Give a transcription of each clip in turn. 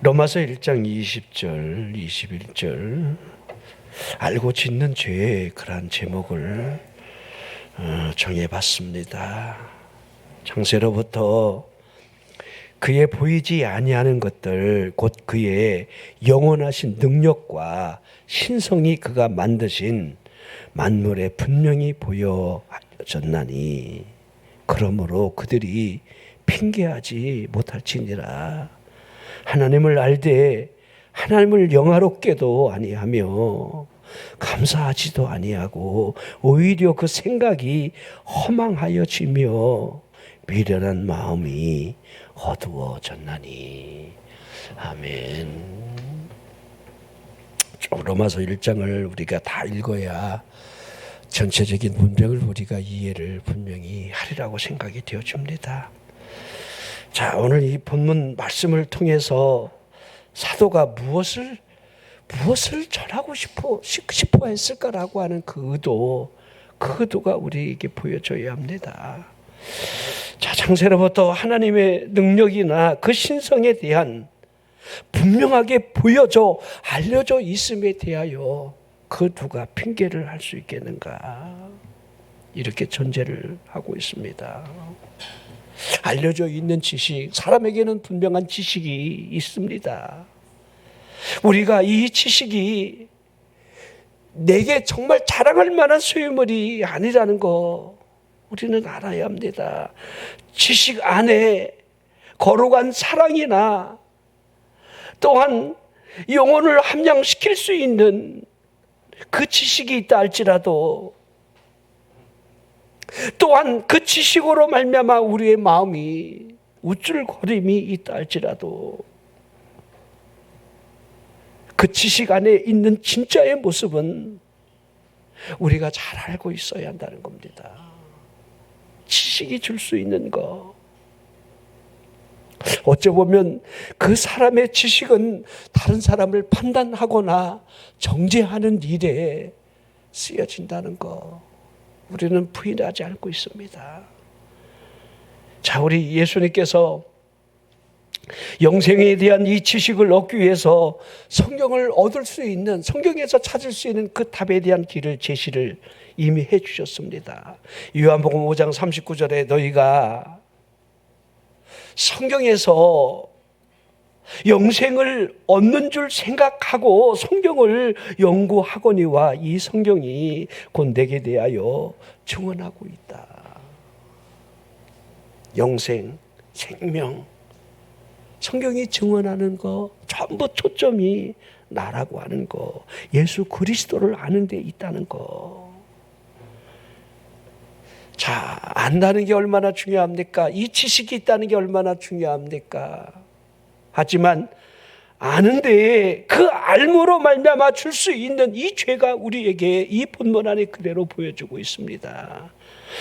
로마서 1장 20절, 21절 알고 짓는 죄의 그러한 제목을 정해봤습니다. 창세로부터 그의 보이지 아니하는 것들 곧 그의 영원하신 능력과 신성이 그가 만드신 만물에 분명히 보여졌나니 그러므로 그들이 핑계하지 못할지니라. 하나님을 알되 하나님을 영화롭게도 아니하며 감사하지도 아니하고 오히려 그 생각이 허망하여지며 미련한 마음이 어두워졌나니. 아멘. 로마서 1장을 우리가 다 읽어야 전체적인 문맥을 우리가 이해를 분명히 하리라고 생각이 되어집니다. 자, 오늘 이 본문 말씀을 통해서 사도가 무엇을 전하고 싶어 했을까라고 하는 그 의도가 우리에게 보여져야 합니다. 자, 창세로부터 하나님의 능력이나 그 신성에 대한 분명하게 알려져 있음에 대하여 그 누가 핑계를 할 수 있겠는가, 이렇게 전제를 하고 있습니다. 알려져 있는 지식, 사람에게는 분명한 지식이 있습니다. 우리가 이 지식이 내게 정말 자랑할 만한 소유물이 아니라는 거 우리는 알아야 합니다. 지식 안에 거룩한 사랑이나 또한 영혼을 함양시킬 수 있는 그 지식이 있다 할지라도, 또한 그 지식으로 말미암아 우리의 마음이 우쭐거림이 있다 할지라도 그 지식 안에 있는 진짜의 모습은 우리가 잘 알고 있어야 한다는 겁니다. 지식이 줄 수 있는 거, 어찌 보면 그 사람의 지식은 다른 사람을 판단하거나 정죄하는 일에 쓰여진다는 거 우리는 부인하지 않고 있습니다. 자, 우리 예수님께서 영생에 대한 이 지식을 얻기 위해서 성경을 얻을 수 있는, 성경에서 찾을 수 있는 그 답에 대한 길을 제시를 이미 해 주셨습니다. 요한복음 5장 39절에 너희가 성경에서 영생을 얻는 줄 생각하고 성경을 연구하거니와 이 성경이 곧 내게 대하여 증언하고 있다. 영생, 생명, 성경이 증언하는 거 전부 초점이 나라고 하는 거, 예수 그리스도를 아는 데 있다는 거. 자, 안다는 게 얼마나 중요합니까? 이 지식이 있다는 게 얼마나 중요합니까? 하지만 아는데 그 알므로 말미암아 줄 수 있는 이 죄가 우리에게 이 본문 안에 그대로 보여주고 있습니다.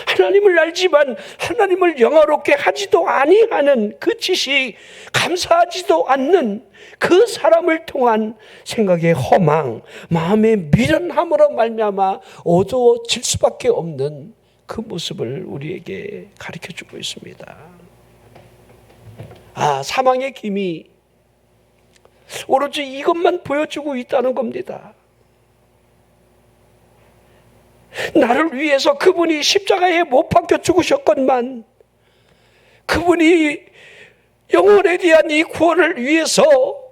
하나님을 알지만 하나님을 영화롭게 하지도 아니하는 그 지식, 감사하지도 않는 그 사람을 통한 생각의 허망, 마음의 미련함으로 말미암아 어두워질 수밖에 없는 그 모습을 우리에게 가르쳐주고 있습니다. 사망의 기미, 오로지 이것만 보여주고 있다는 겁니다. 나를 위해서 그분이 십자가에 못 박혀 죽으셨건만, 그분이 영혼에 대한 이 구원을 위해서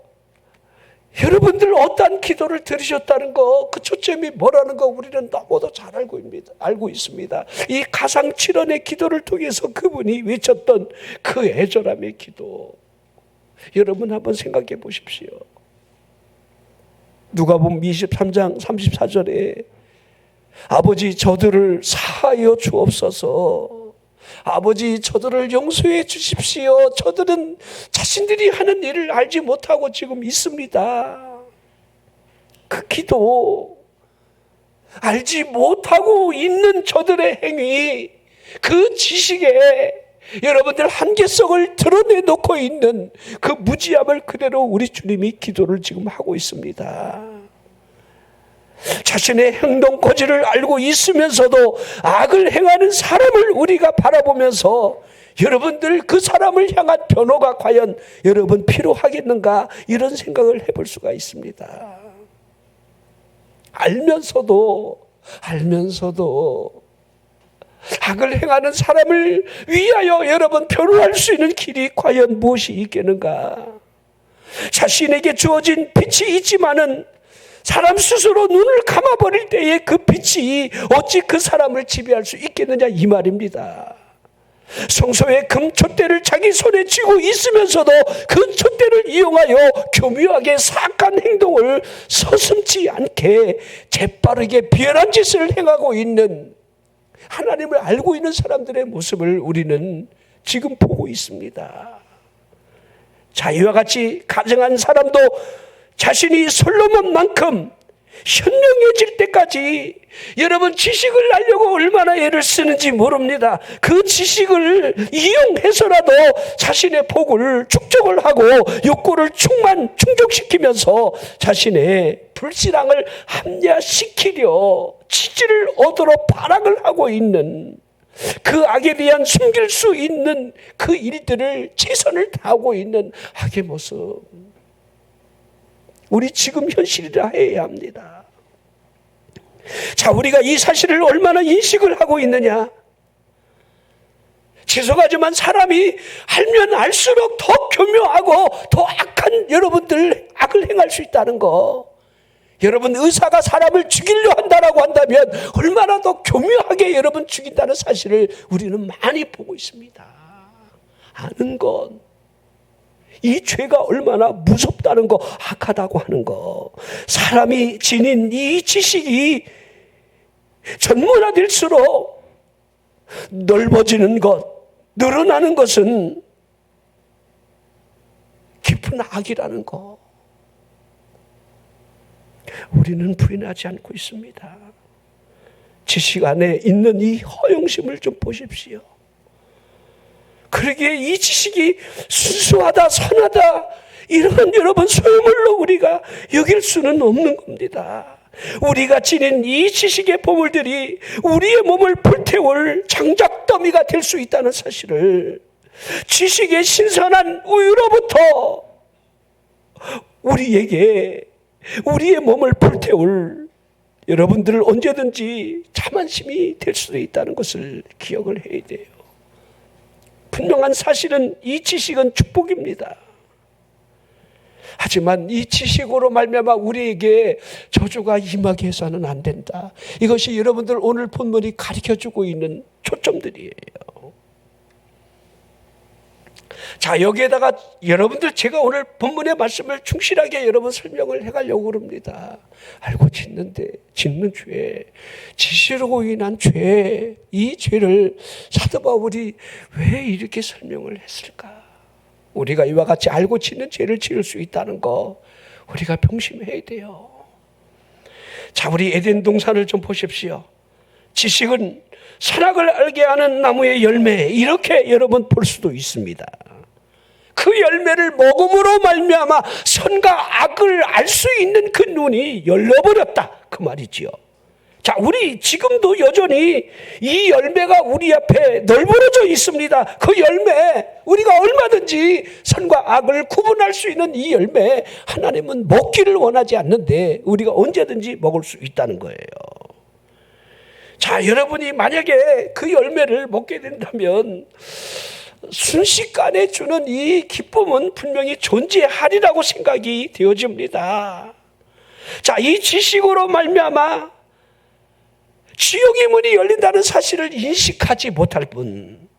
여러분들 어떠한 기도를 들으셨다는 거, 그 초점이 뭐라는 거 우리는 너무도 잘 알고 있습니다. 이 가상칠언의 기도를 통해서 그분이 외쳤던 그 애절함의 기도, 여러분 한번 생각해 보십시오. 누가복음 23장 34절에 아버지 저들을 사하여 주옵소서, 아버지 저들을 용서해 주십시오, 저들은 자신들이 하는 일을 알지 못하고 지금 있습니다. 그 기도, 알지 못하고 있는 저들의 행위, 그 지식에 여러분들 한계성을 드러내놓고 있는 그 무지함을 그대로 우리 주님이 기도를 지금 하고 있습니다. 자신의 행동 고지를 알고 있으면서도 악을 행하는 사람을 우리가 바라보면서 여러분들 그 사람을 향한 변호가 과연 여러분 필요하겠는가, 이런 생각을 해볼 수가 있습니다. 알면서도 악을 행하는 사람을 위하여 여러분 변호할 수 있는 길이 과연 무엇이 있겠는가? 자신에게 주어진 빛이 있지만은 사람 스스로 눈을 감아버릴 때에 그 빛이 어찌 그 사람을 지배할 수 있겠느냐, 이 말입니다. 성소의 금촛대를 자기 손에 쥐고 있으면서도 그 촛대를 이용하여 교묘하게 사악한 행동을 서슴지 않게 재빠르게 비열한 짓을 행하고 있는, 하나님을 알고 있는 사람들의 모습을 우리는 지금 보고 있습니다. 자, 이와 같이 가정한 사람도 자신이 솔로몬만큼 현명해질 때까지 여러분 지식을 알려고 얼마나 애를 쓰는지 모릅니다. 그 지식을 이용해서라도 자신의 복을 축적을 하고 욕구를 충족시키면서 자신의 불신앙을 합리화시키려 치질을 얻으러 발악을 하고 있는, 그 악에 대한 숨길 수 있는 그 일들을 최선을 다하고 있는 악의 모습, 우리 지금 현실이라 해야 합니다. 자, 우리가 이 사실을 얼마나 인식을 하고 있느냐? 죄송하지만 사람이 알면 알수록 더 교묘하고 더 악한 여러분들 악을 행할 수 있다는 거. 여러분, 의사가 사람을 죽이려 한다라고 한다면 얼마나 더 교묘하게 여러분 죽인다는 사실을 우리는 많이 보고 있습니다. 아는 건 이 죄가 얼마나 무섭다는 거, 악하다고 하는 거, 사람이 지닌 이 지식이 전문화될수록 넓어지는 것, 늘어나는 것은 깊은 악이라는 거, 우리는 부인하지 않고 있습니다. 지식 안에 있는 이 허영심을 좀 보십시오. 그러기에 이 지식이 순수하다, 선하다, 이런 여러분 소유물로 우리가 여길 수는 없는 겁니다. 우리가 지닌 이 지식의 보물들이 우리의 몸을 불태울 장작더미가 될 수 있다는 사실을, 지식의 신선한 우유로부터 우리에게 우리의 몸을 불태울 여러분들 언제든지 자만심이 될 수도 있다는 것을 기억을 해야 돼요. 분명한 사실은 이 지식은 축복입니다. 하지만 이 지식으로 말미암아 우리에게 저주가 임하게 해서는 안 된다. 이것이 여러분들 오늘 본문이 가르쳐주고 있는 초점들이에요. 자, 여기에다가 여러분들 제가 오늘 본문의 말씀을 충실하게 여러분 설명을 해가려고 합니다. 알고 짓는 죄, 지시로 인한 죄, 이 죄를 사도 바울이 왜 이렇게 설명을 했을까? 우리가 이와 같이 알고 짓는 죄를 지을 수 있다는 거 우리가 명심해야 돼요. 자, 우리 에덴 동산을 좀 보십시오. 지식은 선악을 알게 하는 나무의 열매, 이렇게 여러분 볼 수도 있습니다. 그 열매를 먹음으로 말미암아 선과 악을 알 수 있는 그 눈이 열려버렸다, 그 말이지요. 자, 우리 지금도 여전히 이 열매가 우리 앞에 널브러져 있습니다. 그 열매, 우리가 얼마든지 선과 악을 구분할 수 있는 이 열매, 하나님은 먹기를 원하지 않는데 우리가 언제든지 먹을 수 있다는 거예요. 자, 여러분이 만약에 그 열매를 먹게 된다면 순식간에 주는 이 기쁨은 분명히 존재하리라고 생각이 되어집니다. 자, 이 지식으로 말미암아 지옥의 문이 열린다는 사실을 인식하지 못할 뿐,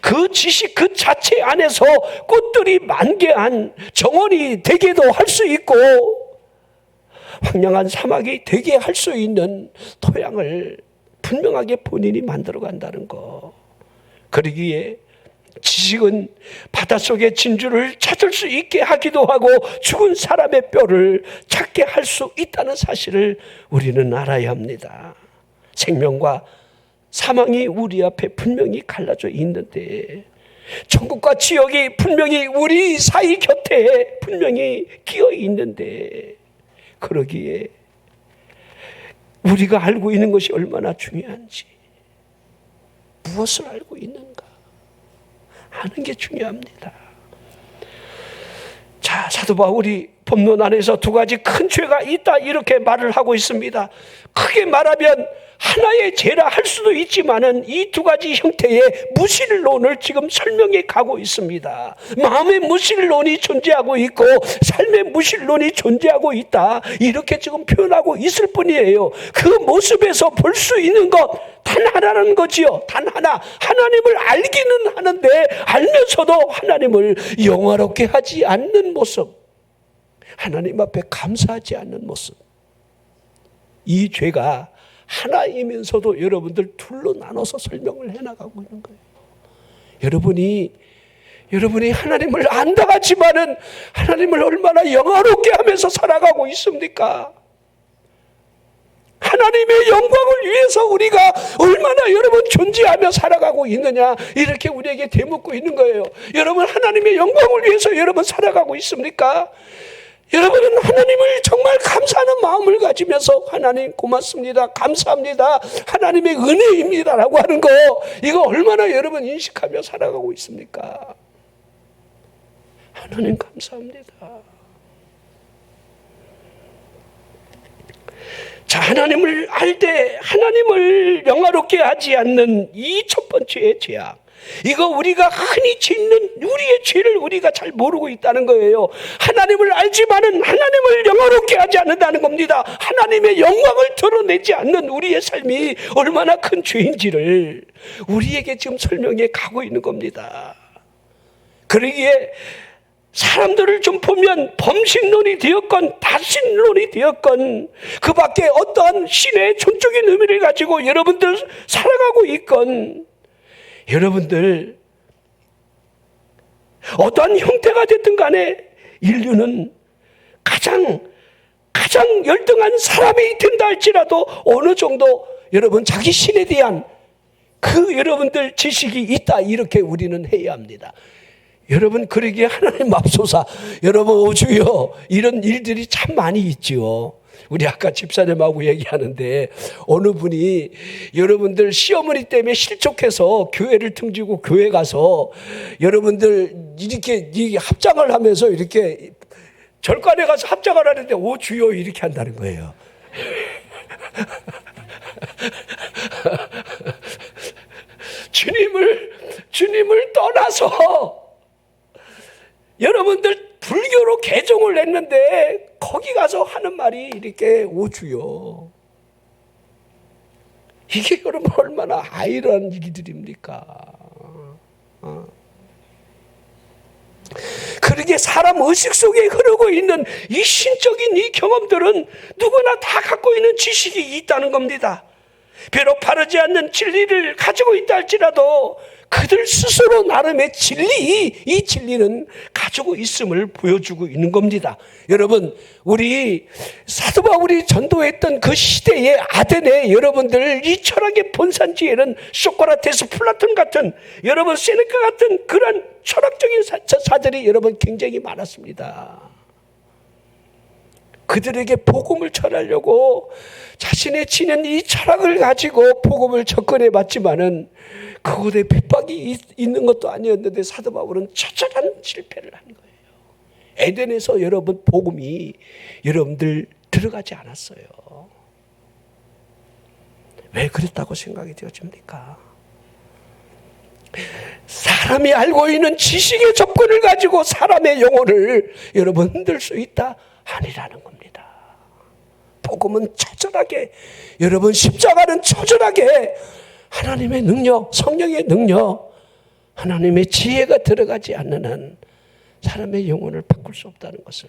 그 지식 그 자체 안에서 꽃들이 만개한 정원이 되게도 할 수 있고 황량한 사막이 되게 할 수 있는 토양을 분명하게 본인이 만들어 간다는 거. 그러기에 지식은 바닷속의 진주를 찾을 수 있게 하기도 하고 죽은 사람의 뼈를 찾게 할 수 있다는 사실을 우리는 알아야 합니다. 생명과 사망이 우리 앞에 분명히 갈라져 있는데, 천국과 지옥이 분명히 우리 사이 곁에 분명히 끼어 있는데, 그러기에 우리가 알고 있는 것이 얼마나 중요한지, 무엇을 알고 있는가 하는 게 중요합니다. 자, 사도 바울이 본문 안에서 두 가지 큰 죄가 있다 이렇게 말을 하고 있습니다. 크게 말하면 하나의 죄라 할 수도 있지만은 이 두 가지 형태의 무신론을 지금 설명해 가고 있습니다. 마음의 무신론이 존재하고 있고 삶의 무신론이 존재하고 있다 이렇게 지금 표현하고 있을 뿐이에요. 그 모습에서 볼 수 있는 것 단 하나는 거지요. 단 하나. 하나님을 알기는 하는데 알면서도 하나님을 영화롭게 하지 않는 모습, 하나님 앞에 감사하지 않는 모습, 이 죄가 하나이면서도 여러분들 둘로 나눠서 설명을 해나가고 있는 거예요. 여러분이 하나님을 안다 하지만은 하나님을 얼마나 영화롭게 하면서 살아가고 있습니까? 하나님의 영광을 위해서 우리가 얼마나 여러분 존재하며 살아가고 있느냐 이렇게 우리에게 되묻고 있는 거예요. 여러분 하나님의 영광을 위해서 여러분 살아가고 있습니까? 여러분은 하나님을 정말 감사하는 마음을 가지면서 하나님 고맙습니다, 감사합니다, 하나님의 은혜입니다 라고 하는 거, 이거 얼마나 여러분 인식하며 살아가고 있습니까? 하나님 감사합니다. 자, 하나님을 알 때 하나님을 영화롭게 하지 않는 이 첫 번째의 죄악, 이거 우리가 흔히 짓는 우리의 죄를 우리가 잘 모르고 있다는 거예요. 하나님을 알지만은 하나님을 영화롭게 하지 않는다는 겁니다. 하나님의 영광을 드러내지 않는 우리의 삶이 얼마나 큰 죄인지를 우리에게 지금 설명해 가고 있는 겁니다. 그러기에 사람들을 좀 보면 범신론이 되었건 다신론이 되었건 그 밖에 어떠한 신의 존적인 의미를 가지고 여러분들 살아가고 있건, 여러분들 어떠한 형태가 됐든 간에 인류는 가장 열등한 사람이 된다 할지라도 어느 정도 여러분 자기 신에 대한 그 여러분들 지식이 있다 이렇게 우리는 해야 합니다. 여러분 그러기에 하나님 맙소사, 여러분 주여, 이런 일들이 참 많이 있죠. 우리 아까 집사님하고 얘기하는데 어느 분이 여러분들 시어머니 때문에 실족해서 교회를 등지고 교회 가서 여러분들 이렇게 합장을 하면서 이렇게 절간에 가서 합장을 하는데 오 주여 이렇게 한다는 거예요. 주님을 떠나서 여러분들 불교로 개종을 했는데 거기 가서 하는 말이 이렇게 오주요. 이게 여러분 얼마나 아이러니한 일들입니까? 그러게 사람 의식 속에 흐르고 있는 이 신적인 이 경험들은 누구나 다 갖고 있는 지식이 있다는 겁니다. 비록 바르지 않는 진리를 가지고 있다 할지라도 그들 스스로 나름의 이 진리는 가지고 있음을 보여주고 있는 겁니다. 여러분, 우리 사도 바울이 전도했던 그 시대의 아덴에 여러분들 이 철학의 본산지에는 소크라테스, 플라톤 같은 여러분 세네카 같은 그런 철학적인 사들이 여러분 굉장히 많았습니다. 그들에게 복음을 전하려고 자신의 지닌 이 철학을 가지고 복음을 접근해 봤지만은 그곳에 핍박이 있는 것도 아니었는데 사도 바울은 처절한 실패를 한 거예요. 에덴에서 여러분 복음이 여러분들 들어가지 않았어요. 왜 그랬다고 생각이 되어집니까? 사람이 알고 있는 지식의 접근을 가지고 사람의 영혼을 여러분 흔들 수 있다? 아니라는 겁니다. 복음은 처절하게, 여러분 십자가는 처절하게 하나님의 능력, 성령의 능력, 하나님의 지혜가 들어가지 않는 한 사람의 영혼을 바꿀 수 없다는 것을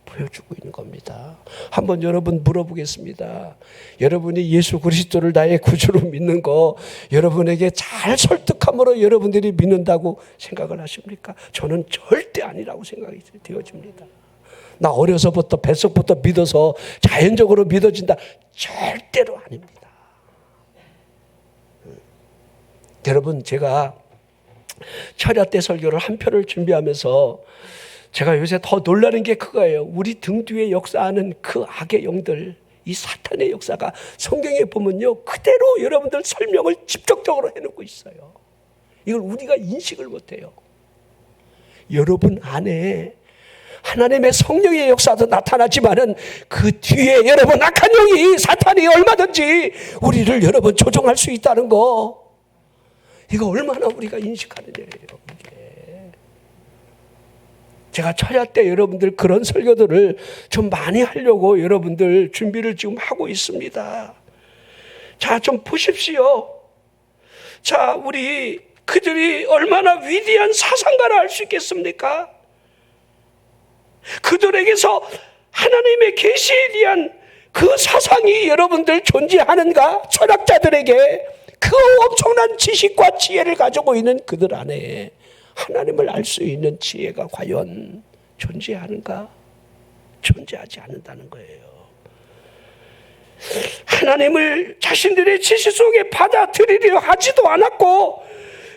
보여주고 있는 겁니다. 한번 여러분 물어보겠습니다. 여러분이 예수 그리스도를 나의 구주로 믿는 거 여러분에게 잘 설득함으로 여러분들이 믿는다고 생각을 하십니까? 저는 절대 아니라고 생각이 되어집니다. 나 어려서부터 뱃속부터 믿어서 자연적으로 믿어진다. 절대로 아닙니다. 여러분, 제가 철야 때 설교를 한 편을 준비하면서 제가 요새 더 놀라는 게 그거예요. 우리 등 뒤에 역사하는 그 악의 영들, 이 사탄의 역사가 성경에 보면요, 그대로 여러분들 설명을 직접적으로 해놓고 있어요. 이걸 우리가 인식을 못해요. 여러분 안에 하나님의 성령의 역사도 나타나지만은 그 뒤에 여러분 악한 영이, 사탄이 얼마든지 우리를 여러분 조종할 수 있다는 거, 이거 얼마나 우리가 인식하느냐예요. 이게. 제가 철야 때 여러분들 그런 설교들을 좀 많이 하려고 여러분들 준비를 지금 하고 있습니다. 자, 좀 보십시오. 자, 우리 그들이 얼마나 위대한 사상가를 알 수 있겠습니까? 그들에게서 하나님의 계시에 대한 그 사상이 여러분들 존재하는가? 철학자들에게 그 엄청난 지식과 지혜를 가지고 있는 그들 안에 하나님을 알 수 있는 지혜가 과연 존재하는가? 존재하지 않는다는 거예요. 하나님을 자신들의 지식 속에 받아들이려 하지도 않았고,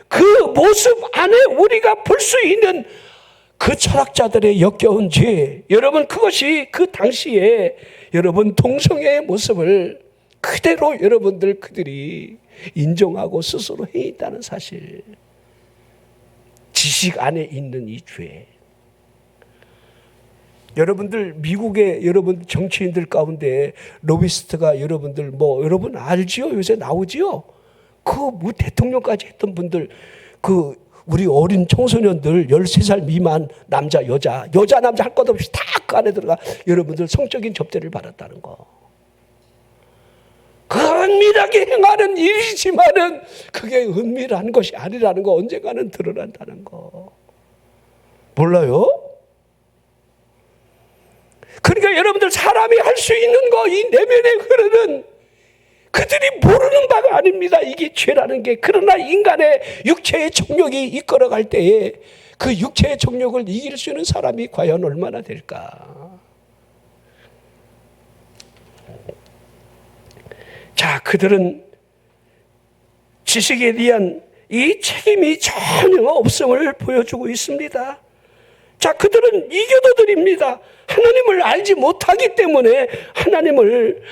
그 모습 안에 우리가 볼 수 있는 그 철학자들의 역겨운 죄, 여러분 그것이 그 당시에 여러분 동성애의 모습을 그대로 여러분들 그들이 인정하고 스스로 해있다는 사실, 지식 안에 있는 이 죄. 여러분들 미국의 여러분 정치인들 가운데 로비스트가 여러분들 뭐 여러분 알지요? 요새 나오지요? 그 뭐 대통령까지 했던 분들, 그 우리 어린 청소년들 13살 미만 남자 여자 남자 할 것 없이 다 그 안에 들어가 여러분들 성적인 접대를 받았다는 거. 그 은밀하게 행하는 일이지만은 그게 은밀한 것이 아니라는 거 언젠가는 드러난다는 거. 몰라요? 그러니까 여러분들 사람이 할 수 있는 거, 이 내면에 흐르는, 그들이 모르는 바가 아닙니다. 이게 죄라는 게. 그러나 인간의 육체의 정욕이 이끌어갈 때에 그 육체의 정욕을 이길 수 있는 사람이 과연 얼마나 될까? 자, 그들은 지식에 대한 이 책임이 전혀 없음을 보여주고 있습니다. 자, 그들은 이교도들입니다. 하나님을 알지 못하기 때문에 하나님을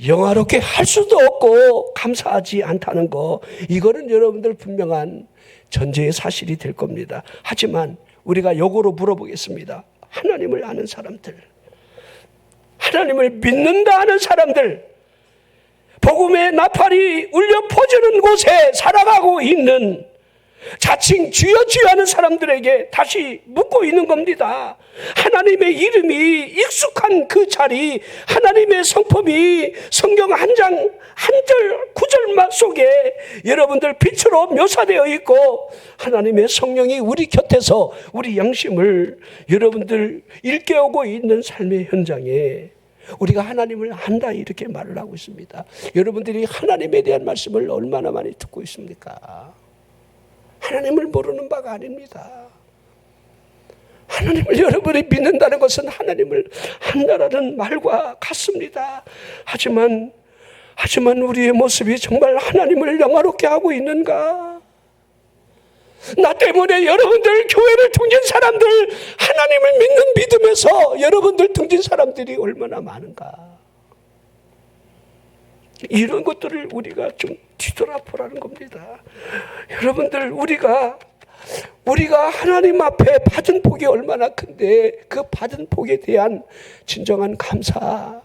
영화롭게 할 수도 없고 감사하지 않다는 거, 이거는 여러분들 분명한 전제의 사실이 될 겁니다. 하지만 우리가 역으로 물어보겠습니다. 하나님을 아는 사람들, 하나님을 믿는다 하는 사람들, 복음의 나팔이 울려 퍼지는 곳에 살아가고 있는 자칭 주여 주여 하는 사람들에게 다시 묻고 있는 겁니다. 하나님의 이름이 익숙한 그 자리, 하나님의 성품이 성경 한 장 한 절 구절만 속에 여러분들 빛으로 묘사되어 있고, 하나님의 성령이 우리 곁에서 우리 양심을 여러분들 일깨우고 있는 삶의 현장에 우리가 하나님을 안다 이렇게 말을 하고 있습니다. 여러분들이 하나님에 대한 말씀을 얼마나 많이 듣고 있습니까? 하나님을 모르는 바가 아닙니다. 하나님을 여러분이 믿는다는 것은 하나님을 안다라는 말과 같습니다. 하지만 우리의 모습이 정말 하나님을 영화롭게 하고 있는가? 나 때문에 여러분들 교회를 등진 사람들, 하나님을 믿는 믿음에서 여러분들 등진 사람들이 얼마나 많은가? 이런 것들을 우리가 좀 뒤돌아보라는 겁니다. 여러분들, 우리가 하나님 앞에 받은 복이 얼마나 큰데 그 받은 복에 대한 진정한 감사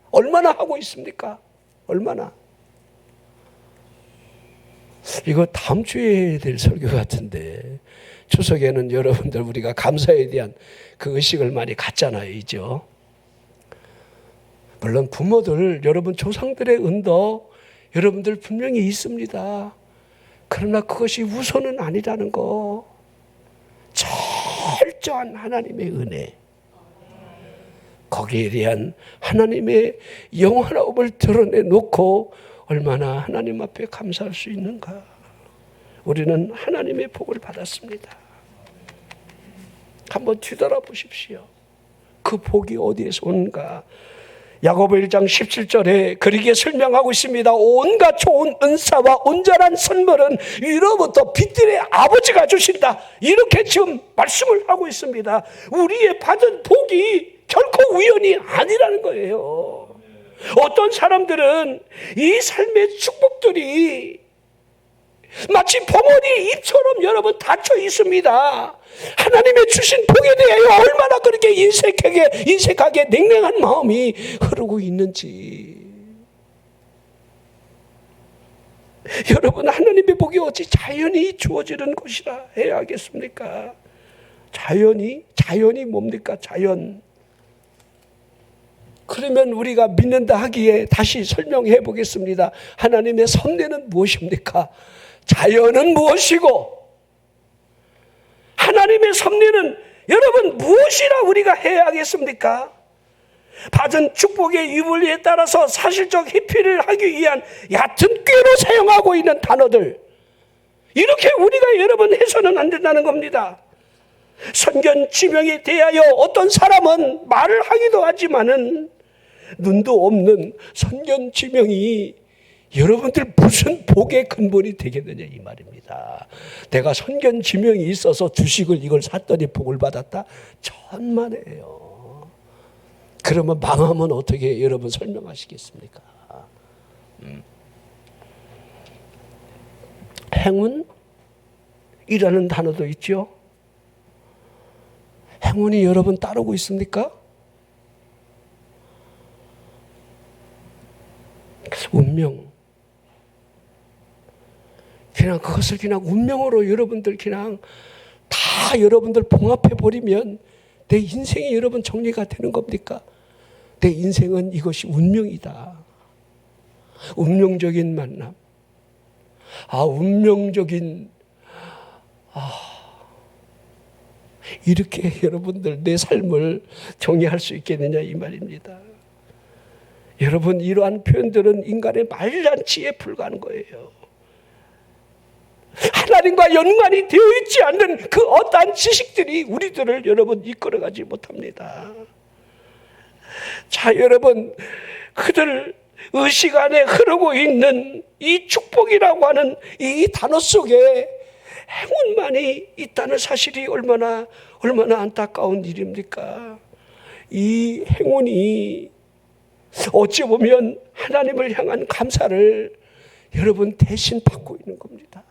얼마나 하고 있습니까? 얼마나? 이거 다음 주에 해야 될 설교 같은데, 추석에는 여러분들 우리가 감사에 대한 그 의식을 많이 갖잖아요, 이죠? 물론 부모들, 여러분 조상들의 은도 여러분들 분명히 있습니다. 그러나 그것이 우선은 아니라는 거. 철저한 하나님의 은혜, 거기에 대한 하나님의 영원함을 드러내놓고 얼마나 하나님 앞에 감사할 수 있는가. 우리는 하나님의 복을 받았습니다. 한번 뒤돌아보십시오. 그 복이 어디에서 오는가. 야고보 1장 17절에 그렇게 설명하고 있습니다. 온갖 좋은 은사와 온전한 선물은 위로부터 빛들의 아버지가 주신다. 이렇게 지금 말씀을 하고 있습니다. 우리의 받은 복이 결코 우연이 아니라는 거예요. 어떤 사람들은 이 삶의 축복들이 마치 봉오리 잎처럼 여러분 닫혀 있습니다. 하나님의 주신 복에 대하여 얼마나 그렇게 인색하게 냉랭한 마음이 흐르고 있는지. 여러분, 하나님의 복이 어찌 자연히 주어지는 것이라 해야 하겠습니까? 자연이 뭡니까? 자연. 그러면 우리가 믿는다 하기에 다시 설명해 보겠습니다. 하나님의 섭리는 무엇입니까? 자연은 무엇이고 하나님의 섭리는 여러분 무엇이라 우리가 해야 하겠습니까? 받은 축복의 유불리에 따라서 사실적 회피를 하기 위한 얕은 꾀로 사용하고 있는 단어들, 이렇게 우리가 여러분 해서는 안 된다는 겁니다. 선견지명에 대하여 어떤 사람은 말을 하기도 하지만은 눈도 없는 선견지명이 여러분들 무슨 복의 근본이 되겠느냐 이 말입니다. 내가 선견지명이 있어서 주식을 이걸 샀더니 복을 받았다? 천만에요. 그러면 망하면 어떻게 여러분 설명하시겠습니까? 행운이라는 단어도 있죠. 행운이 여러분 따르고 있습니까? 운명. 그냥 그것을 그냥 운명으로 여러분들 그냥 다 여러분들 봉합해 버리면 내 인생이 여러분 정리가 되는 겁니까? 내 인생은 이것이 운명이다. 운명적인 만남. 이렇게 여러분들 내 삶을 정의할 수 있겠느냐 이 말입니다. 여러분, 이러한 표현들은 인간의 말잔치에 불과한 거예요. 하나님과 연관이 되어 있지 않는 그 어떠한 지식들이 우리들을 여러분 이끌어가지 못합니다. 자, 여러분, 그들 의식 안에 흐르고 있는 이 축복이라고 하는 이 단어 속에 행운만이 있다는 사실이 얼마나 안타까운 일입니까? 이 행운이 어찌 보면 하나님을 향한 감사를 여러분 대신 받고 있는 겁니다.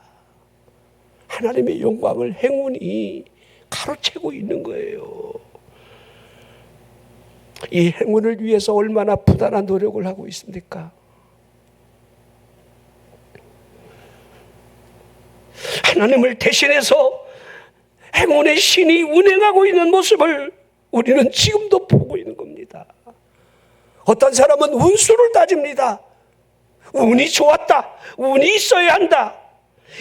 하나님의 영광을 행운이 가로채고 있는 거예요. 이 행운을 위해서 얼마나 부단한 노력을 하고 있습니까? 하나님을 대신해서 행운의 신이 운행하고 있는 모습을 우리는 지금도 보고 있는 겁니다. 어떤 사람은 운수를 따집니다. 운이 좋았다. 운이 있어야 한다.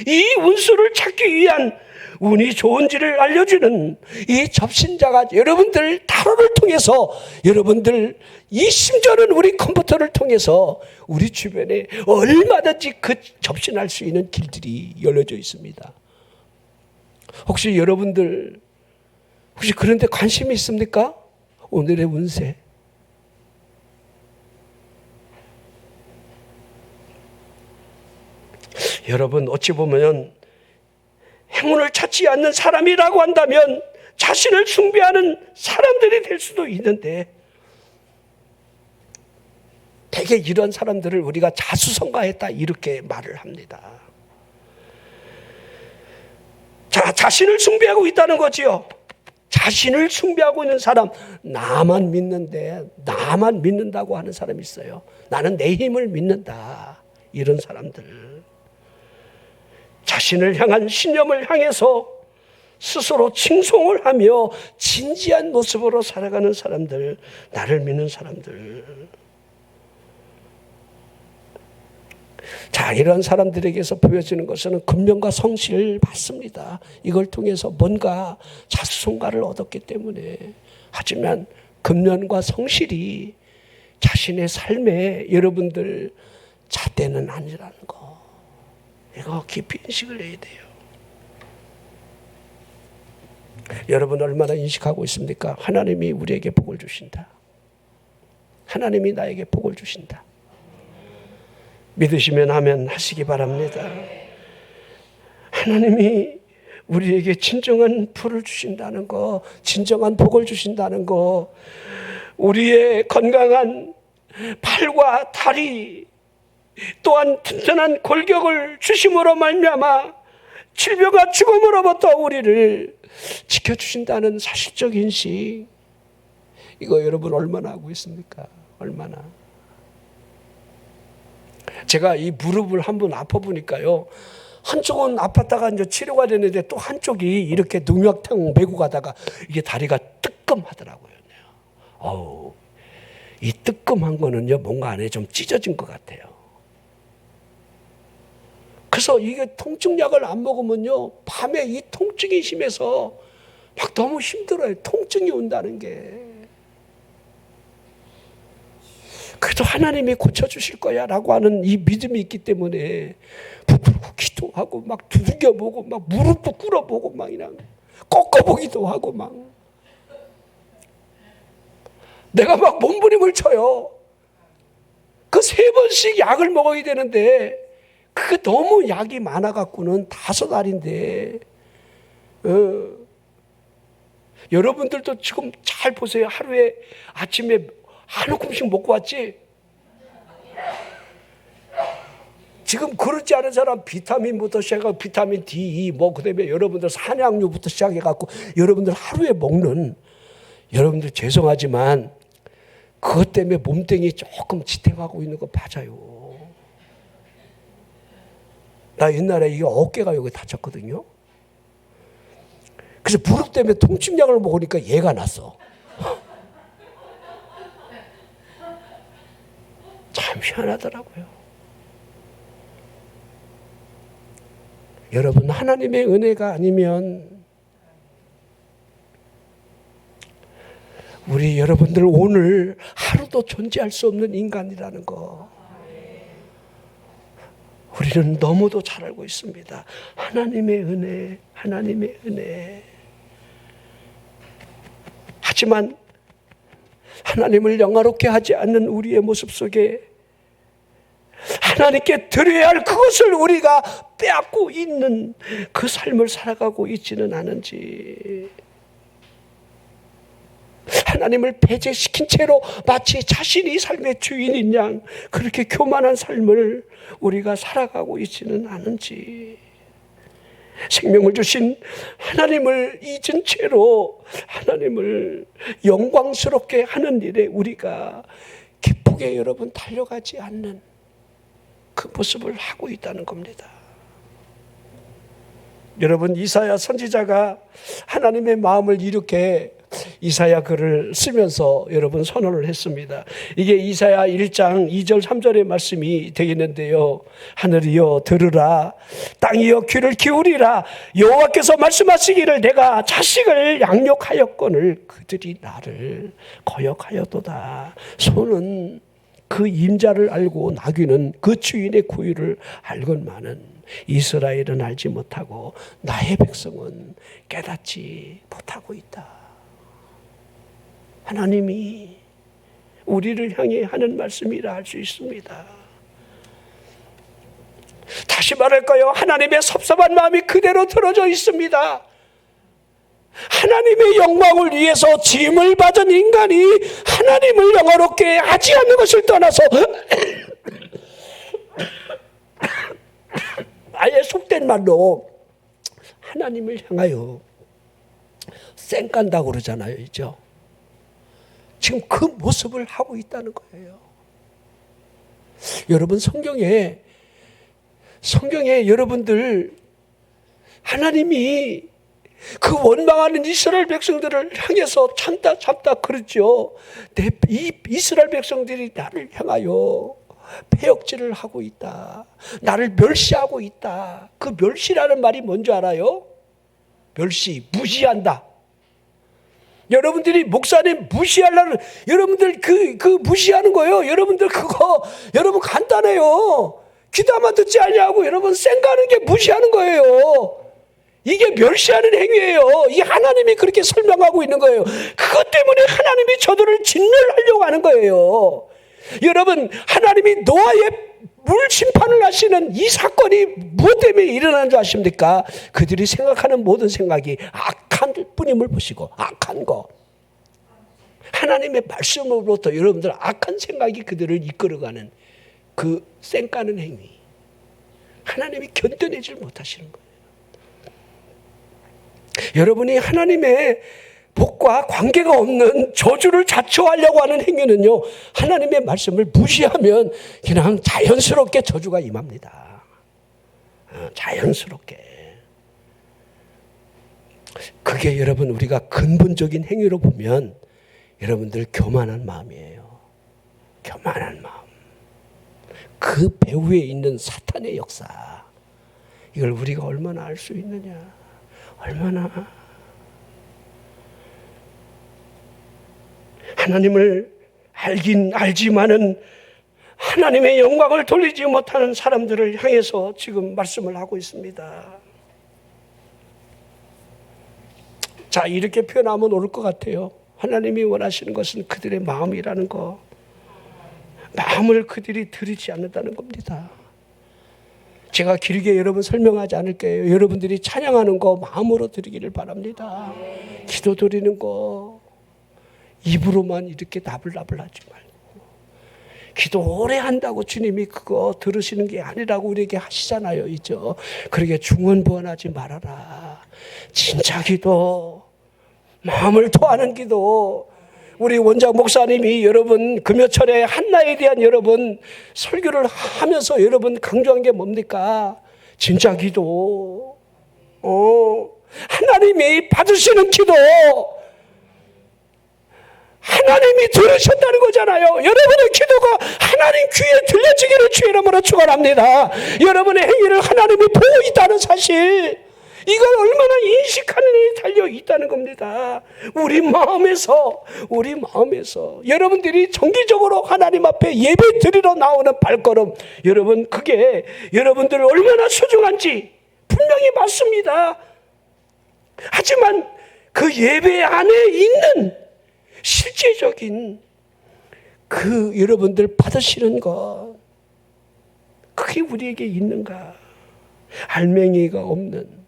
이 운수를 찾기 위한 운이 좋은지를 알려주는 이 접신자가 여러분들 타로를 통해서, 여러분들 이 심지어는 우리 컴퓨터를 통해서 우리 주변에 얼마든지 그 접신할 수 있는 길들이 열려져 있습니다. 혹시 여러분들 혹시 그런 데 관심이 있습니까? 오늘의 운세. 여러분, 어찌 보면 행운을 찾지 않는 사람이라고 한다면 자신을 숭배하는 사람들이 될 수도 있는데, 대개 이런 사람들을 우리가 자수성가했다 이렇게 말을 합니다. 자, 자신을 숭배하고 있다는 거지요. 자신을 숭배하고 있는 사람, 나만 믿는다고 하는 사람이 있어요. 나는 내 힘을 믿는다. 이런 사람들. 자신을 향한 신념을 향해서 스스로 칭송을 하며 진지한 모습으로 살아가는 사람들, 나를 믿는 사람들. 자, 이런 사람들에게서 보여지는 것은 근면과 성실 맞습니다. 이걸 통해서 뭔가 자수성가를 얻었기 때문에. 하지만 근면과 성실이 자신의 삶에 여러분들 잣대는 아니라는 거, 이거 깊이 인식을 해야 돼요. 여러분 얼마나 인식하고 있습니까? 하나님이 우리에게 복을 주신다. 하나님이 나에게 복을 주신다. 믿으시면 아멘 하시기 바랍니다. 하나님이 우리에게 진정한 불을 주신다는 거, 진정한 복을 주신다는 거, 우리의 건강한 팔과 다리 또한 튼튼한 골격을 주심으로 말미암아 질병과 죽음으로부터 우리를 지켜주신다는 사실적 인식, 이거 여러분 얼마나 하고 있습니까? 얼마나. 제가 이 무릎을 한번 아파보니까요, 한쪽은 아팠다가 이제 치료가 되는데 또 한쪽이 이렇게 농약탕 메고 가다가 이게 다리가 뜨끔하더라고요. 어우, 이 뜨끔한 거는요, 뭔가 안에 좀 찢어진 것 같아요. 그래서 이게 통증약을 안 먹으면요, 밤에 이 통증이 심해서 막 너무 힘들어요. 통증이 온다는 게. 그래도 하나님이 고쳐주실 거야 라고 하는 이 믿음이 있기 때문에 부풀고 기도하고 막 두들겨보고 막 무릎도 꿇어보고 막 이런 꺾어보기도 하고 막 내가 막 몸부림을 쳐요. 그 3번씩 약을 먹어야 되는데 그게 너무 약이 많아갖고는 5알인데 여러분들도 지금 잘 보세요. 하루에 아침에 한 움큼씩 먹고 왔지? 지금 그렇지 않은 사람 비타민부터 시작하고 비타민 D, E, 뭐 그다음에 여러분들 산양류부터 시작해갖고 여러분들 하루에 먹는, 여러분들 죄송하지만 그것 때문에 몸뚱이 조금 지탱하고 있는 거 맞아요. 나 옛날에 이게 어깨가 여기 다쳤거든요. 그래서 무릎 때문에 통증약을 먹으니까 얘가 났어. 참 희한하더라고요. 여러분, 하나님의 은혜가 아니면 우리 여러분들 오늘 하루도 존재할 수 없는 인간이라는 거 우리는 너무도 잘 알고 있습니다. 하나님의 은혜, 하나님의 은혜. 하지만 하나님을 영화롭게 하지 않는 우리의 모습 속에 하나님께 드려야 할 그것을 우리가 빼앗고 있는 그 삶을 살아가고 있지는 않은지, 하나님을 배제시킨 채로 마치 자신이 삶의 주인인 양 그렇게 교만한 삶을 우리가 살아가고 있지는 않은지, 생명을 주신 하나님을 잊은 채로 하나님을 영광스럽게 하는 일에 우리가 기쁘게 여러분 달려가지 않는 그 모습을 하고 있다는 겁니다. 여러분, 이사야 선지자가 하나님의 마음을 이렇게 이사야 글을 쓰면서 여러분 선언을 했습니다. 이게 이사야 1장 2절 3절의 말씀이 되겠는데요. 하늘이여 들으라, 땅이여 귀를 기울이라. 여호와께서 말씀하시기를 내가 자식을 양육하였거늘 그들이 나를 거역하였도다. 소는 그 임자를 알고 나귀는 그 주인의 구유를 알건만은 이스라엘은 알지 못하고 나의 백성은 깨닫지 못하고 있다. 하나님이 우리를 향해 하는 말씀이라 할 수 있습니다. 다시 말할까요? 하나님의 섭섭한 마음이 그대로 들어져 있습니다. 하나님의 영광을 위해서 짐을 받은 인간이 하나님을 영화롭게 하지 않는 것을 떠나서 아예 속된 말로 하나님을 향하여 쌩간다고 그러잖아요. 그죠? 지금 그 모습을 하고 있다는 거예요. 여러분, 성경에 여러분들 하나님이 그 원망하는 이스라엘 백성들을 향해서 참다 그러죠. 이 이스라엘 백성들이 나를 향하여 폐역질을 하고 있다. 나를 멸시하고 있다. 그 멸시라는 말이 뭔지 알아요? 멸시, 무시한다. 여러분들이 목사님 무시하려는, 여러분들 그 무시하는 거예요. 여러분들 그거 여러분 간단해요. 귀담아 듣지 않냐고 여러분 쌩가는 게 무시하는 거예요. 이게 멸시하는 행위예요. 이 하나님이 그렇게 설명하고 있는 거예요. 그것 때문에 하나님이 저들을 진멸하려고 하는 거예요. 여러분, 하나님이 노아의 물 심판을 하시는 이 사건이 무엇 때문에 일어나는 줄 아십니까? 그들이 생각하는 모든 생각이 악한 뿐임을 보시고, 악한 거. 하나님의 말씀으로부터 여러분들 악한 생각이 그들을 이끌어가는 그 쌩까는 행위, 하나님이 견뎌내질 못하시는 거예요. 여러분이 하나님의 복과 관계가 없는 저주를 자초하려고 하는 행위는요, 하나님의 말씀을 무시하면 그냥 자연스럽게 저주가 임합니다. 자연스럽게. 그게 여러분 우리가 근본적인 행위로 보면 여러분들 교만한 마음이에요. 교만한 마음. 그 배후에 있는 사탄의 역사, 이걸 우리가 얼마나 알 수 있느냐. 얼마나. 하나님을 알긴 알지만은 하나님의 영광을 돌리지 못하는 사람들을 향해서 지금 말씀을 하고 있습니다. 자, 이렇게 표현하면 옳을 것 같아요. 하나님이 원하시는 것은 그들의 마음이라는 거. 마음을 그들이 들이지 않는다는 겁니다. 제가 길게 여러분 설명하지 않을게요. 여러분들이 찬양하는 거 마음으로 드리기를 바랍니다. 기도 드리는 거 입으로만 이렇게 나불나불 하지 말고, 기도 오래 한다고 주님이 그거 들으시는 게 아니라고 우리에게 하시잖아요. 있죠? 그러게 중언부언하지 말아라. 진짜 기도, 마음을 토하는 기도. 우리 원장 목사님이 여러분 금요철에 한나에 대한 여러분 설교를 하면서 여러분 강조한 게 뭡니까? 진짜 기도. 하나님이 받으시는 기도, 하나님이 들으셨다는 거잖아요. 여러분의 기도가 하나님 귀에 들려지기를 주의 이름으로 축원합니다. 여러분의 행위를 하나님이 보고 있다는 사실, 이걸 얼마나 인식하는 데 달려 있다는 겁니다. 우리 마음에서 여러분들이 정기적으로 하나님 앞에 예배 드리러 나오는 발걸음, 여러분 그게 여러분들 얼마나 소중한지 분명히 맞습니다. 하지만 그 예배 안에 있는 실제적인 그 여러분들 받으시는 것, 그게 우리에게 있는가? 알맹이가 없는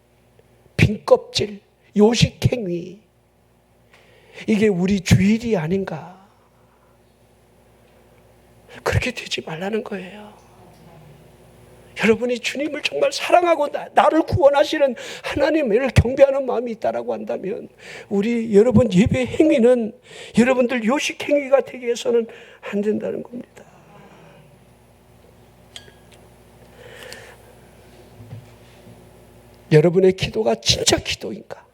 빈 껍질, 요식행위, 이게 우리 주일이 아닌가? 그렇게 되지 말라는 거예요. 여러분이 주님을 정말 사랑하고 나를 구원하시는 하나님을 경배하는 마음이 있다라고 한다면 우리 여러분 예배 행위는 여러분들 요식 행위가 되게 해서는 안 된다는 겁니다. 여러분의 기도가 진짜 기도인가?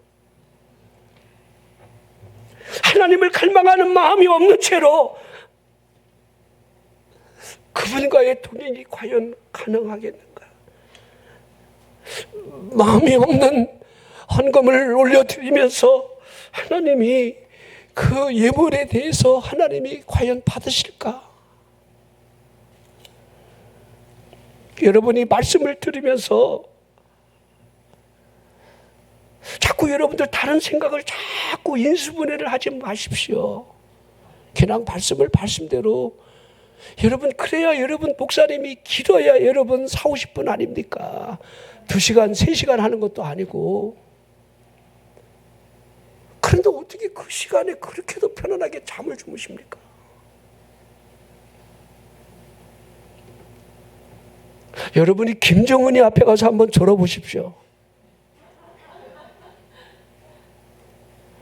하나님을 갈망하는 마음이 없는 채로 그분과의 동행이 과연 가능하겠는가? 마음이 없는 헌금을 올려드리면서 하나님이 그 예물에 대해서 하나님이 과연 받으실까? 여러분이 말씀을 들으면서 자꾸 여러분들 다른 생각을 자꾸 인수분해를 하지 마십시오. 그냥 말씀을 말씀대로, 여러분 그래야 여러분 목사님이 길어야 여러분 40-50분 아닙니까? 2시간 3시간 하는 것도 아니고. 그런데 어떻게 그 시간에 그렇게도 편안하게 잠을 주무십니까? 여러분이 김정은이 앞에 가서 한번 졸아보십시오.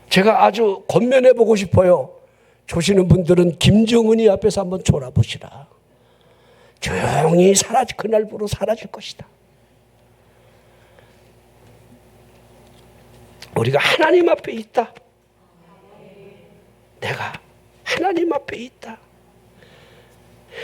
제가 아주 권면해 보고 싶어요. 조시는 분들은 김정은이 앞에서 한번 졸아보시라. 조용히 그날부로 사라질 것이다. 우리가 하나님 앞에 있다. 내가 하나님 앞에 있다.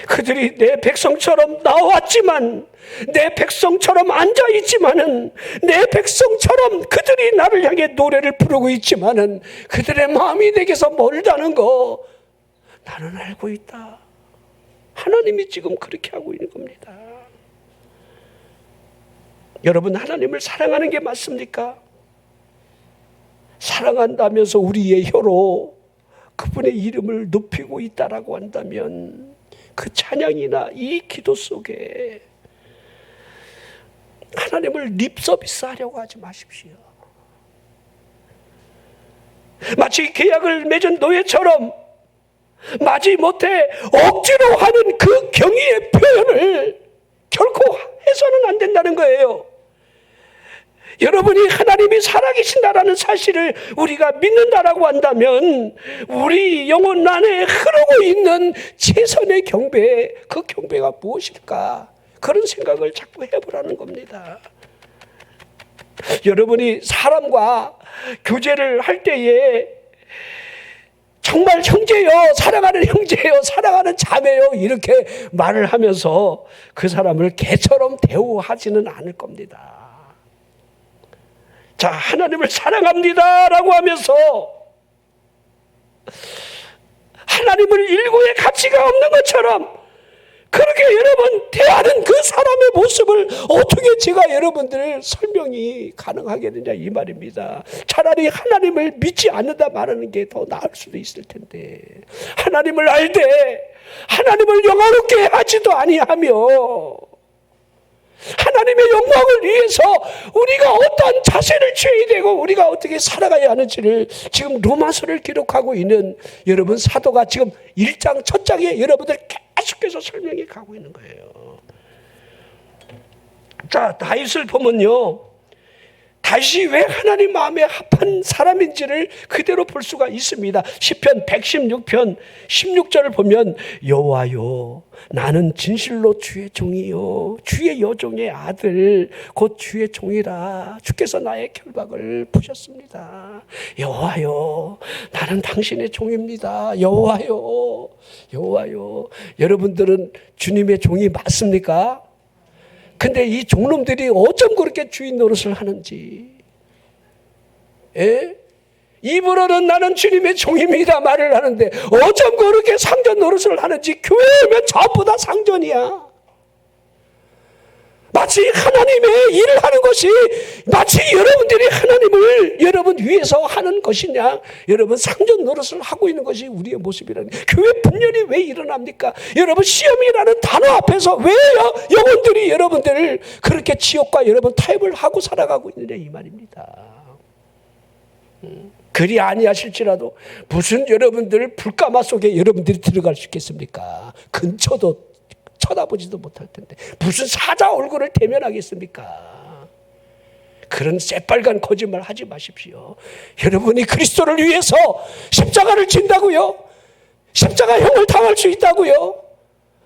그들이 내 백성처럼 나왔지만, 내 백성처럼 앉아있지만은, 내 백성처럼 그들이 나를 향해 노래를 부르고 있지만은 그들의 마음이 내게서 멀다는 거 나는 알고 있다. 하나님이 지금 그렇게 하고 있는 겁니다. 여러분, 하나님을 사랑하는 게 맞습니까? 사랑한다면서 우리의 혀로 그분의 이름을 높이고 있다라고 한다면 그 찬양이나 이 기도 속에 하나님을 립서비스 하려고 하지 마십시오. 마치 계약을 맺은 노예처럼 마지 못해 억지로 하는 그 경의의 표현을 결코 해서는 안 된다는 거예요. 여러분이 하나님이 살아계신다라는 사실을 우리가 믿는다라고 한다면 우리 영혼 안에 흐르고 있는 최선의 경배, 그 경배가 무엇일까? 그런 생각을 자꾸 해보라는 겁니다. 여러분이 사람과 교제를 할 때에 정말 형제요, 사랑하는 형제요, 사랑하는 자매요 이렇게 말을 하면서 그 사람을 개처럼 대우하지는 않을 겁니다. 자, 하나님을 사랑합니다 라고 하면서 하나님을 일구의 가치가 없는 것처럼 그렇게 여러분 대하는 그 사람의 모습을 어떻게 제가 여러분들 설명이 가능하겠느냐 이 말입니다. 차라리 하나님을 믿지 않는다 말하는 게 더 나을 수도 있을 텐데 하나님을 알되 하나님을 영화롭게 하지도 아니하며 하나님의 영광을 위해서 우리가 어떤 자세를 취해야 되고 우리가 어떻게 살아가야 하는지를 지금 로마서를 기록하고 있는 여러분 사도가 지금 1장 첫 장에 여러분들 계속해서 설명해 가고 있는 거예요. 자, 다윗을 보면요, 다윗이 왜 하나님 마음에 합한 사람인지를 그대로 볼 수가 있습니다. 시편 116편 16절을 보면 여호와여 나는 진실로 주의 종이요 주의 여종의 아들 곧 주의 종이라 주께서 나의 결박을 푸셨습니다. 여호와여 나는 당신의 종입니다. 여호와여 여호와여. 여러분들은 주님의 종이 맞습니까? 근데 이 종놈들이 어쩜 그렇게 주인 노릇을 하는지, 예? 입으로는 나는 주님의 종입니다 말을 하는데 어쩜 그렇게 상전 노릇을 하는지. 교회 오면 전부 다 상전이야. 마치 하나님의 일을 하는 것이 마치 여러분들이 하나님을 여러분 위해서 하는 것이냐, 여러분 상전 노릇을 하고 있는 것이 우리의 모습이라는. 교회 분열이 왜 일어납니까? 여러분 시험이라는 단어 앞에서 왜 영혼들이 여러분들을 그렇게 지옥과 여러분 타협을 하고 살아가고 있느냐 이 말입니다. 그리 아니하실지라도 무슨 여러분들 불가마 속에 여러분들이 들어갈 수 있겠습니까? 근처도 쳐다보지도 못할 텐데 무슨 사자 얼굴을 대면하겠습니까? 그런 새빨간 거짓말 하지 마십시오. 여러분이 그리스도를 위해서 십자가를 진다고요? 십자가형을 당할 수 있다고요?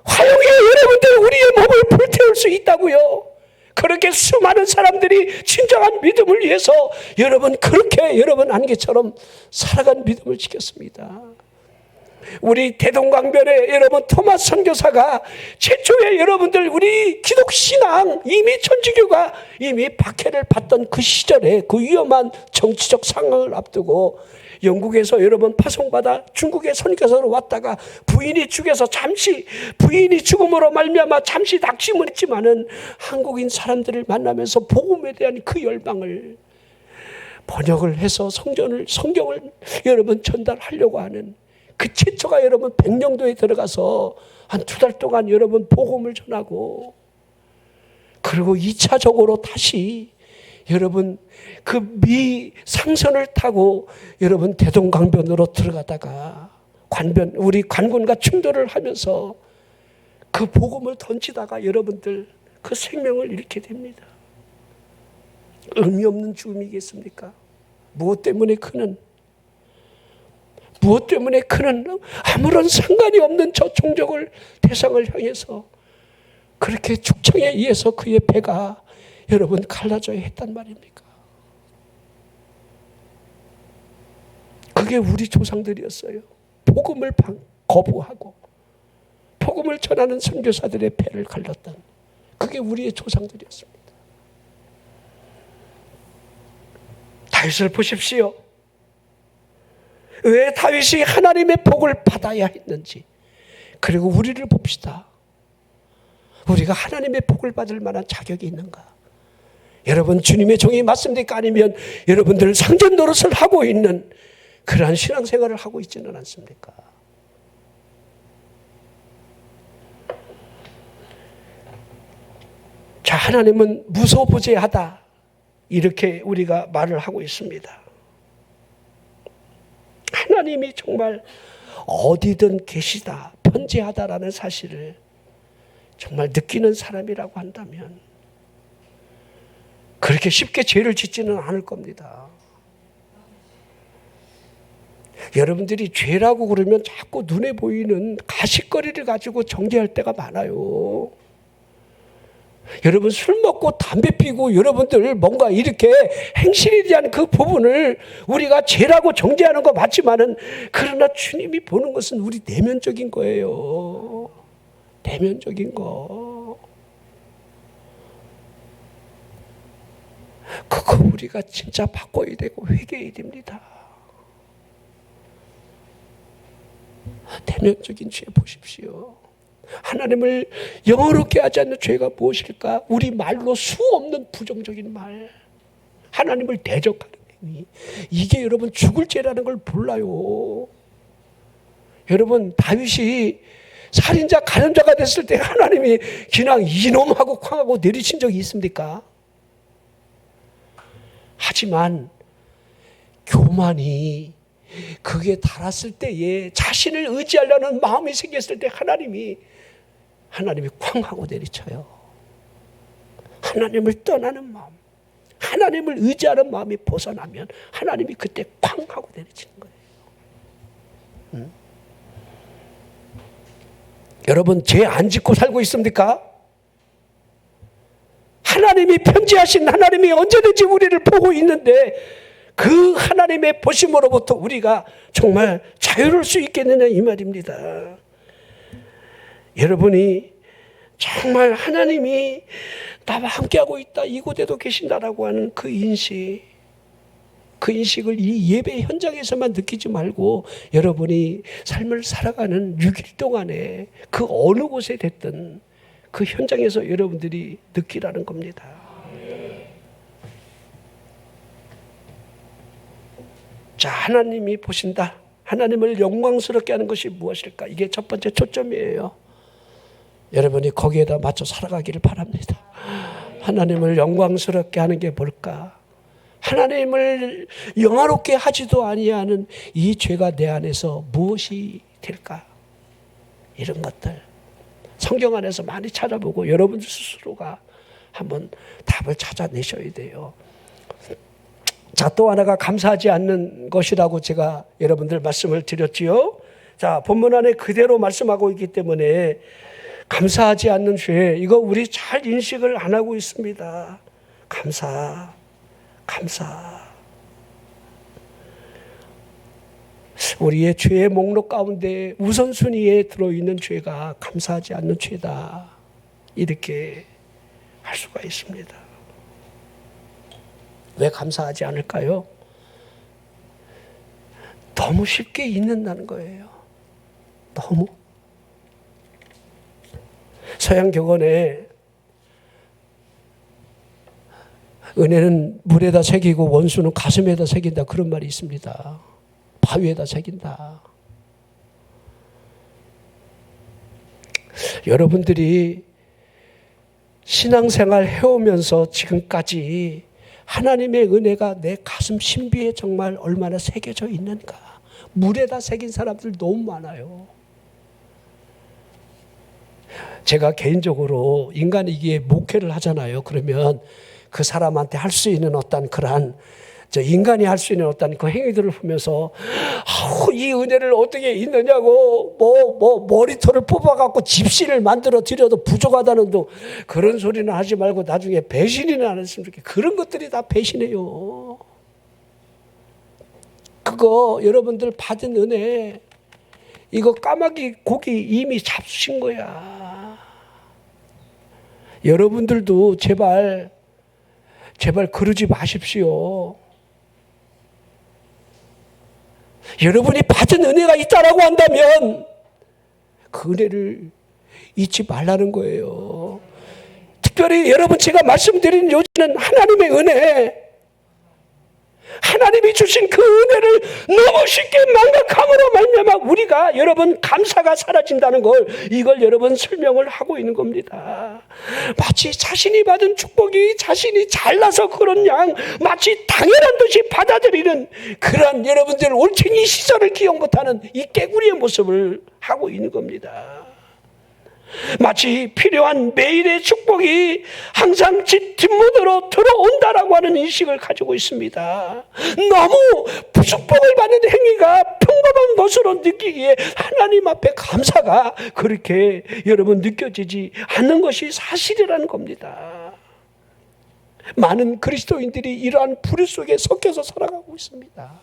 화용에 여러분들 우리의 몸을 불태울 수 있다고요? 그렇게 수많은 사람들이 진정한 믿음을 위해서 여러분 그렇게 여러분 안개처럼 살아간 믿음을 지켰습니다. 우리 대동강변에 여러분 토마스 선교사가 최초에 여러분들 우리 기독신앙 이미 천주교가 이미 박해를 받던 그 시절에 그 위험한 정치적 상황을 앞두고 영국에서 여러분 파송받아 중국의 선교사로 왔다가 부인이 죽음으로 말미암아 잠시 낙심을 했지만은 한국인 사람들을 만나면서 복음에 대한 그 열망을 번역을 해서 성경을 여러분 전달하려고 하는 그 최초가 여러분 백령도에 들어가서 한 2달 동안 여러분 복음을 전하고, 그리고 2차적으로 다시 여러분 그 미 상선을 타고 여러분 대동강변으로 들어가다가 우리 관군과 충돌을 하면서 그 복음을 던지다가 여러분들 그 생명을 잃게 됩니다. 의미 없는 죽음이겠습니까? 무엇 때문에 그는 아무런 상관이 없는 저 종족을 대상을 향해서 그렇게 축청에 의해서 그의 배가 여러분 갈라져야 했단 말입니까? 그게 우리 조상들이었어요. 복음을 거부하고 복음을 전하는 선교사들의 배를 갈랐던 그게 우리의 조상들이었습니다. 다윗을 보십시오. 왜 다윗이 하나님의 복을 받아야 했는지. 그리고 우리를 봅시다. 우리가 하나님의 복을 받을 만한 자격이 있는가? 여러분 주님의 종이 맞습니까? 아니면 여러분들 상전 노릇을 하고 있는 그러한 신앙생활을 하고 있지는 않습니까? 자, 하나님은 무소부재하다 이렇게 우리가 말을 하고 있습니다. 하나님이 정말 어디든 계시다, 편재하다라는 사실을 정말 느끼는 사람이라고 한다면 그렇게 쉽게 죄를 짓지는 않을 겁니다. 여러분들이 죄라고 그러면 자꾸 눈에 보이는 가십거리를 가지고 정죄할 때가 많아요. 여러분 술 먹고 담배 피고 여러분들 뭔가 이렇게 행실에 대한 그 부분을 우리가 죄라고 정죄하는 거 맞지만은, 그러나 주님이 보는 것은 우리 내면적인 거예요. 내면적인 거. 그거 우리가 진짜 바꿔야 되고 회개해야 됩니다. 내면적인 죄 보십시오. 하나님을 영어롭게 하지 않는 죄가 무엇일까? 우리 말로 수 없는 부정적인 말, 하나님을 대적하는 행위, 이게 여러분 죽을 죄라는 걸 몰라요. 여러분 다윗이 살인자 간음자가 됐을 때 하나님이 그냥 이놈하고 쾅하고 내리친 적이 있습니까? 하지만 교만이 그게 달았을 때에 자신을 의지하려는 마음이 생겼을 때 하나님이 쾅하고 내리쳐요. 하나님을 떠나는 마음, 하나님을 의지하는 마음이 벗어나면 하나님이 그때 쾅하고 내리치는 거예요. 여러분 죄 안 짓고 살고 있습니까? 하나님이 편지하신 하나님이 언제든지 우리를 보고 있는데 그 하나님의 보심으로부터 우리가 정말 자유로울 수 있겠느냐 이 말입니다. 여러분이 정말 하나님이 나와 함께하고 있다, 이곳에도 계신다라고 하는 그 인식을 이 예배 현장에서만 느끼지 말고 여러분이 삶을 살아가는 6일 동안에 그 어느 곳에 됐든 그 현장에서 여러분들이 느끼라는 겁니다. 자, 하나님이 보신다. 하나님을 영광스럽게 하는 것이 무엇일까? 이게 첫 번째 초점이에요. 여러분이 거기에다 맞춰 살아가기를 바랍니다. 하나님을 영광스럽게 하는 게 뭘까? 하나님을 영화롭게 하지도 아니하는 이 죄가 내 안에서 무엇이 될까? 이런 것들 성경 안에서 많이 찾아보고 여러분 스스로가 한번 답을 찾아내셔야 돼요. 자, 또 하나가 감사하지 않는 것이라고 제가 여러분들 말씀을 드렸지요. 자, 본문 안에 그대로 말씀하고 있기 때문에 감사하지 않는 죄, 이거 우리 잘 인식을 안 하고 있습니다. 감사. 우리의 죄의 목록 가운데 우선순위에 들어있는 죄가 감사하지 않는 죄다, 이렇게 할 수가 있습니다. 왜 감사하지 않을까요? 너무 쉽게 잊는다는 거예요. 너무. 서양 격언에 은혜는 물에다 새기고 원수는 가슴에다 새긴다, 그런 말이 있습니다. 바위에다 새긴다. 여러분들이 신앙생활 해오면서 지금까지 하나님의 은혜가 내 가슴 신비에 정말 얼마나 새겨져 있는가. 물에다 새긴 사람들 너무 많아요. 제가 개인적으로 인간이기에 목회를 하잖아요. 그러면 그 사람한테 할 수 있는 어떤 그러한 인간이 할 수 있는 어떤 그 행위들을 보면서 이 은혜를 어떻게 있느냐고 머리털을 뽑아갖고 집신을 만들어 드려도 부족하다는 그런 소리는 하지 말고 나중에 배신이나 안 했으면 좋겠어요. 그런 것들이 다 배신이에요. 그거 여러분들 받은 은혜, 이거 까마귀 고기 이미 잡수신 거야. 여러분들도 제발 그러지 마십시오. 여러분이 받은 은혜가 있다라고 한다면 그 은혜를 잊지 말라는 거예요. 특별히 여러분 제가 말씀드린 요지는 하나님의 은혜, 하나님이 주신 그 은혜를 너무 쉽게 망각함으로 말미암아 우리가 여러분 감사가 사라진다는 걸 이걸 여러분 설명을 하고 있는 겁니다. 마치 자신이 받은 축복이 자신이 잘나서 그런 양 마치 당연한 듯이 받아들이는 그런 여러분들 올챙이 시절을 기억 못하는 이 깨구리의 모습을 하고 있는 겁니다. 마치 필요한 매일의 축복이 항상 집 뒷문으로 들어온다라고 하는 인식을 가지고 있습니다. 너무 축복을 받는 행위가 평범한 것으로 느끼기에 하나님 앞에 감사가 그렇게 여러분 느껴지지 않는 것이 사실이라는 겁니다. 많은 그리스도인들이 이러한 불의 속에 섞여서 살아가고 있습니다.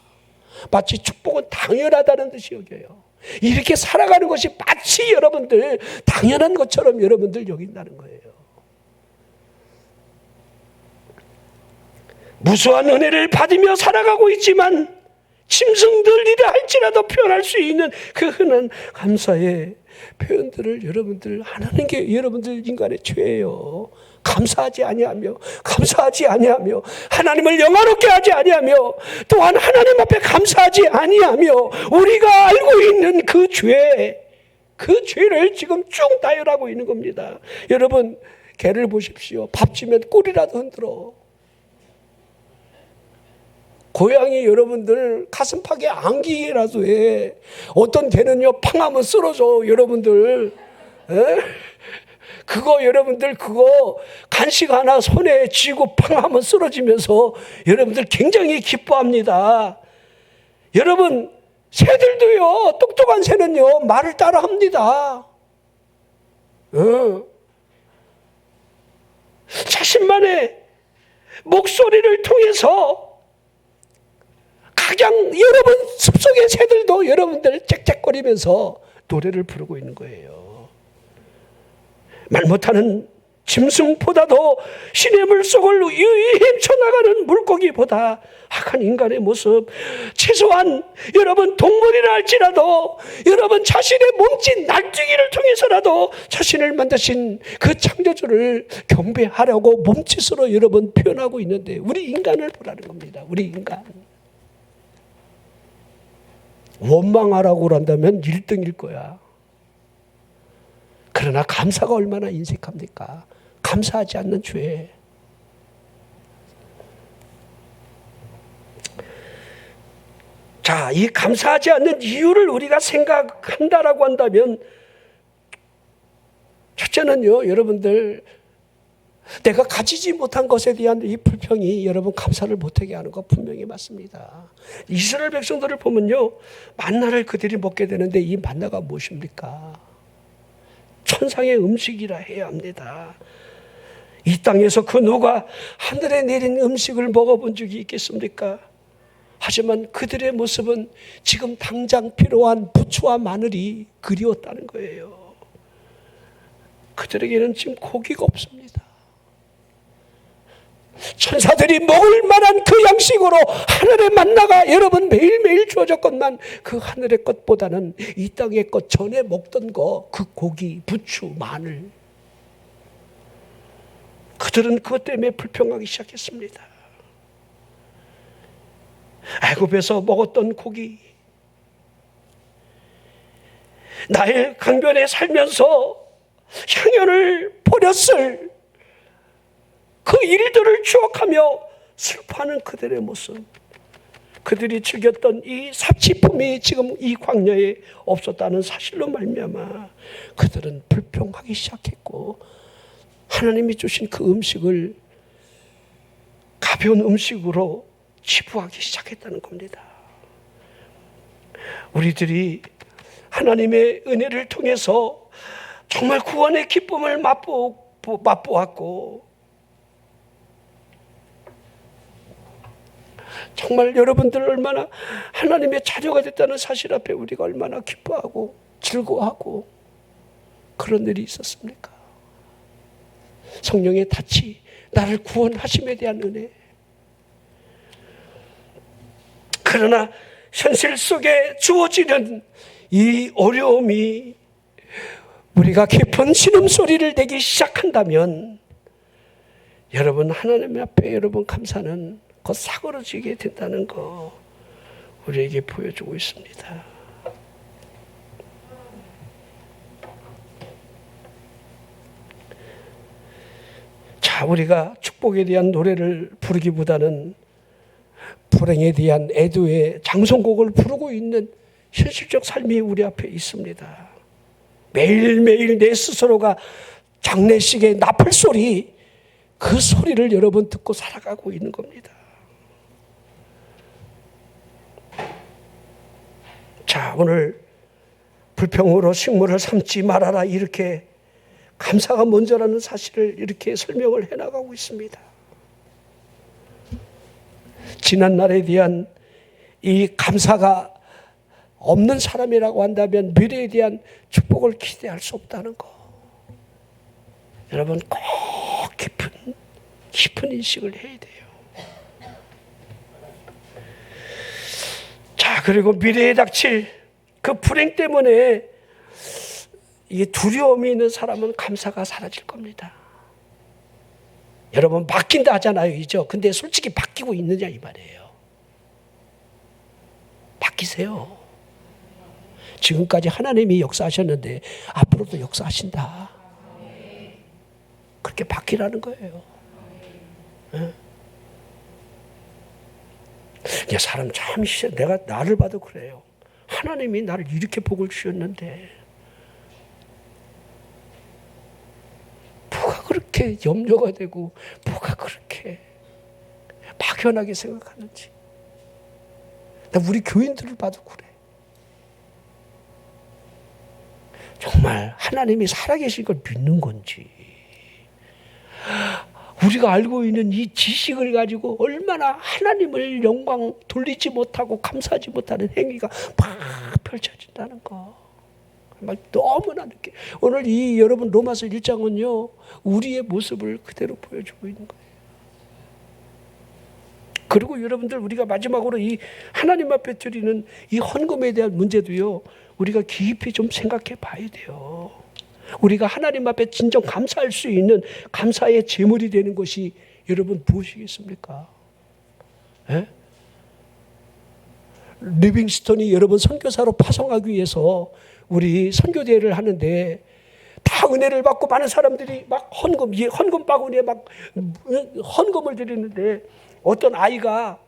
마치 축복은 당연하다는 듯이 여겨요. 이렇게 살아가는 것이 마치 여러분들 당연한 것처럼 여러분들 여긴다는 거예요. 무수한 은혜를 받으며 살아가고 있지만 짐승들이라 할지라도 표현할 수 있는 그 흔한 감사의 표현들을 여러분들 하는 게 여러분들 인간의 죄예요. 감사하지 아니하며 하나님을 영화롭게 하지 아니하며 또한 하나님 앞에 감사하지 아니하며 우리가 알고 있는 그 죄를 지금 쭉 나열하고 있는 겁니다. 여러분 개를 보십시오. 밥 주면 꼬리라도 흔들어. 고양이 여러분들 가슴팍에 안기라도 해. 어떤 개는요 팡하면 쓰러져 여러분들. 에? 그거 여러분들 그거 간식 하나 손에 쥐고 팡하면 쓰러지면서 여러분들 굉장히 기뻐합니다. 여러분 새들도요 똑똑한 새는요 말을 따라 합니다. 자신만의 목소리를 통해서 가장 여러분 숲속의 새들도 여러분들 짹짹거리면서 노래를 부르고 있는 거예요. 말 못하는 짐승보다도 시냇 물속을 헤쳐나가는 물고기보다 악한 인간의 모습, 최소한 여러분 동물이라 할지라도 여러분 자신의 몸짓 날뛰기를 통해서라도 자신을 만드신 그 창조주를 경배하려고 몸짓으로 여러분 표현하고 있는데 우리 인간을 보라는 겁니다. 우리 인간. 원망하라고 한다면 1등일 거야. 그러나 감사가 얼마나 인색합니까? 감사하지 않는 죄. 자, 이 감사하지 않는 이유를 우리가 생각한다라고 한다면 첫째는요, 여러분들 내가 가지지 못한 것에 대한 이 불평이 여러분 감사를 못하게 하는 것 분명히 맞습니다. 이스라엘 백성들을 보면요, 만나를 그들이 먹게 되는데 이 만나가 무엇입니까? 천상의 음식이라 해야 합니다. 이 땅에서 그 누가 하늘에 내린 음식을 먹어본 적이 있겠습니까? 하지만 그들의 모습은 지금 당장 필요한 부추와 마늘이 그리웠다는 거예요. 그들에게는 지금 고기가 없습니다. 천사들이 먹을 만한 그 양식으로 하늘의 만나가 여러분 매일매일 주어졌건만 그 하늘의 것보다는 이 땅의 것 전에 먹던 거, 그 고기, 부추, 마늘, 그들은 그것 때문에 불평하기 시작했습니다. 애굽에서 먹었던 고기, 나일 강변에 살면서 향연을 버렸을 그 일들을 추억하며 슬퍼하는 그들의 모습, 그들이 즐겼던 이 사치품이 지금 이 광야에 없었다는 사실로 말미암아 그들은 불평하기 시작했고 하나님이 주신 그 음식을 가벼운 음식으로 치부하기 시작했다는 겁니다. 우리들이 하나님의 은혜를 통해서 정말 구원의 기쁨을 맛보았고 정말 여러분들 얼마나 하나님의 자녀가 됐다는 사실 앞에 우리가 얼마나 기뻐하고 즐거워하고 그런 일이 있었습니까? 성령의 닻이 나를 구원하심에 대한 은혜. 그러나 현실 속에 주어지는 이 어려움이 우리가 깊은 신음소리를 내기 시작한다면 여러분 하나님 앞에 여러분 감사는 곧 사그러지게 된다는 거 우리에게 보여주고 있습니다. 자, 우리가 축복에 대한 노래를 부르기보다는 불행에 대한 애도의 장송곡을 부르고 있는 현실적 삶이 우리 앞에 있습니다. 매일매일 내 스스로가 장례식의 나팔 소리, 그 소리를 여러분 듣고 살아가고 있는 겁니다. 자, 오늘 불평으로 식물을 삼지 말아라, 이렇게 감사가 먼저라는 사실을 이렇게 설명을 해나가고 있습니다. 지난날에 대한 이 감사가 없는 사람이라고 한다면 미래에 대한 축복을 기대할 수 없다는 거. 여러분 꼭 깊은 인식을 해야 돼요. 자, 그리고 미래에 닥칠 그 불행 때문에 이 두려움이 있는 사람은 감사가 사라질 겁니다. 여러분 바뀐다 하잖아요, 이죠? 근데 솔직히 바뀌고 있느냐 이 말이에요. 바뀌세요. 지금까지 하나님이 역사하셨는데 앞으로도 역사하신다. 그렇게 바뀌라는 거예요. 야, 사람 참 내가 나를 봐도 그래요. 하나님이 나를 이렇게 복을 주셨는데 뭐가 그렇게 염려가 되고 뭐가 그렇게 막연하게 생각하는지. 나 우리 교인들을 봐도 그래. 정말 하나님이 살아계신 걸 믿는 건지, 우리가 알고 있는 이 지식을 가지고 얼마나 하나님을 영광 돌리지 못하고 감사하지 못하는 행위가 막 펼쳐진다는 거. 막 너무나 느껴. 오늘 이 여러분 로마서 1장은요, 우리의 모습을 그대로 보여주고 있는 거예요. 그리고 여러분들, 우리가 마지막으로 이 하나님 앞에 드리는 이 헌금에 대한 문제도요, 우리가 깊이 좀 생각해 봐야 돼요. 우리가 하나님 앞에 진정 감사할 수 있는 감사의 제물이 되는 것이 여러분 무엇이겠습니까? 예? 리빙스턴이 여러분 선교사로 파송하기 위해서 우리 선교대회를 하는데 다 은혜를 받고 많은 사람들이 막 헌금 바구니에 막 헌금을 드리는데 어떤 아이가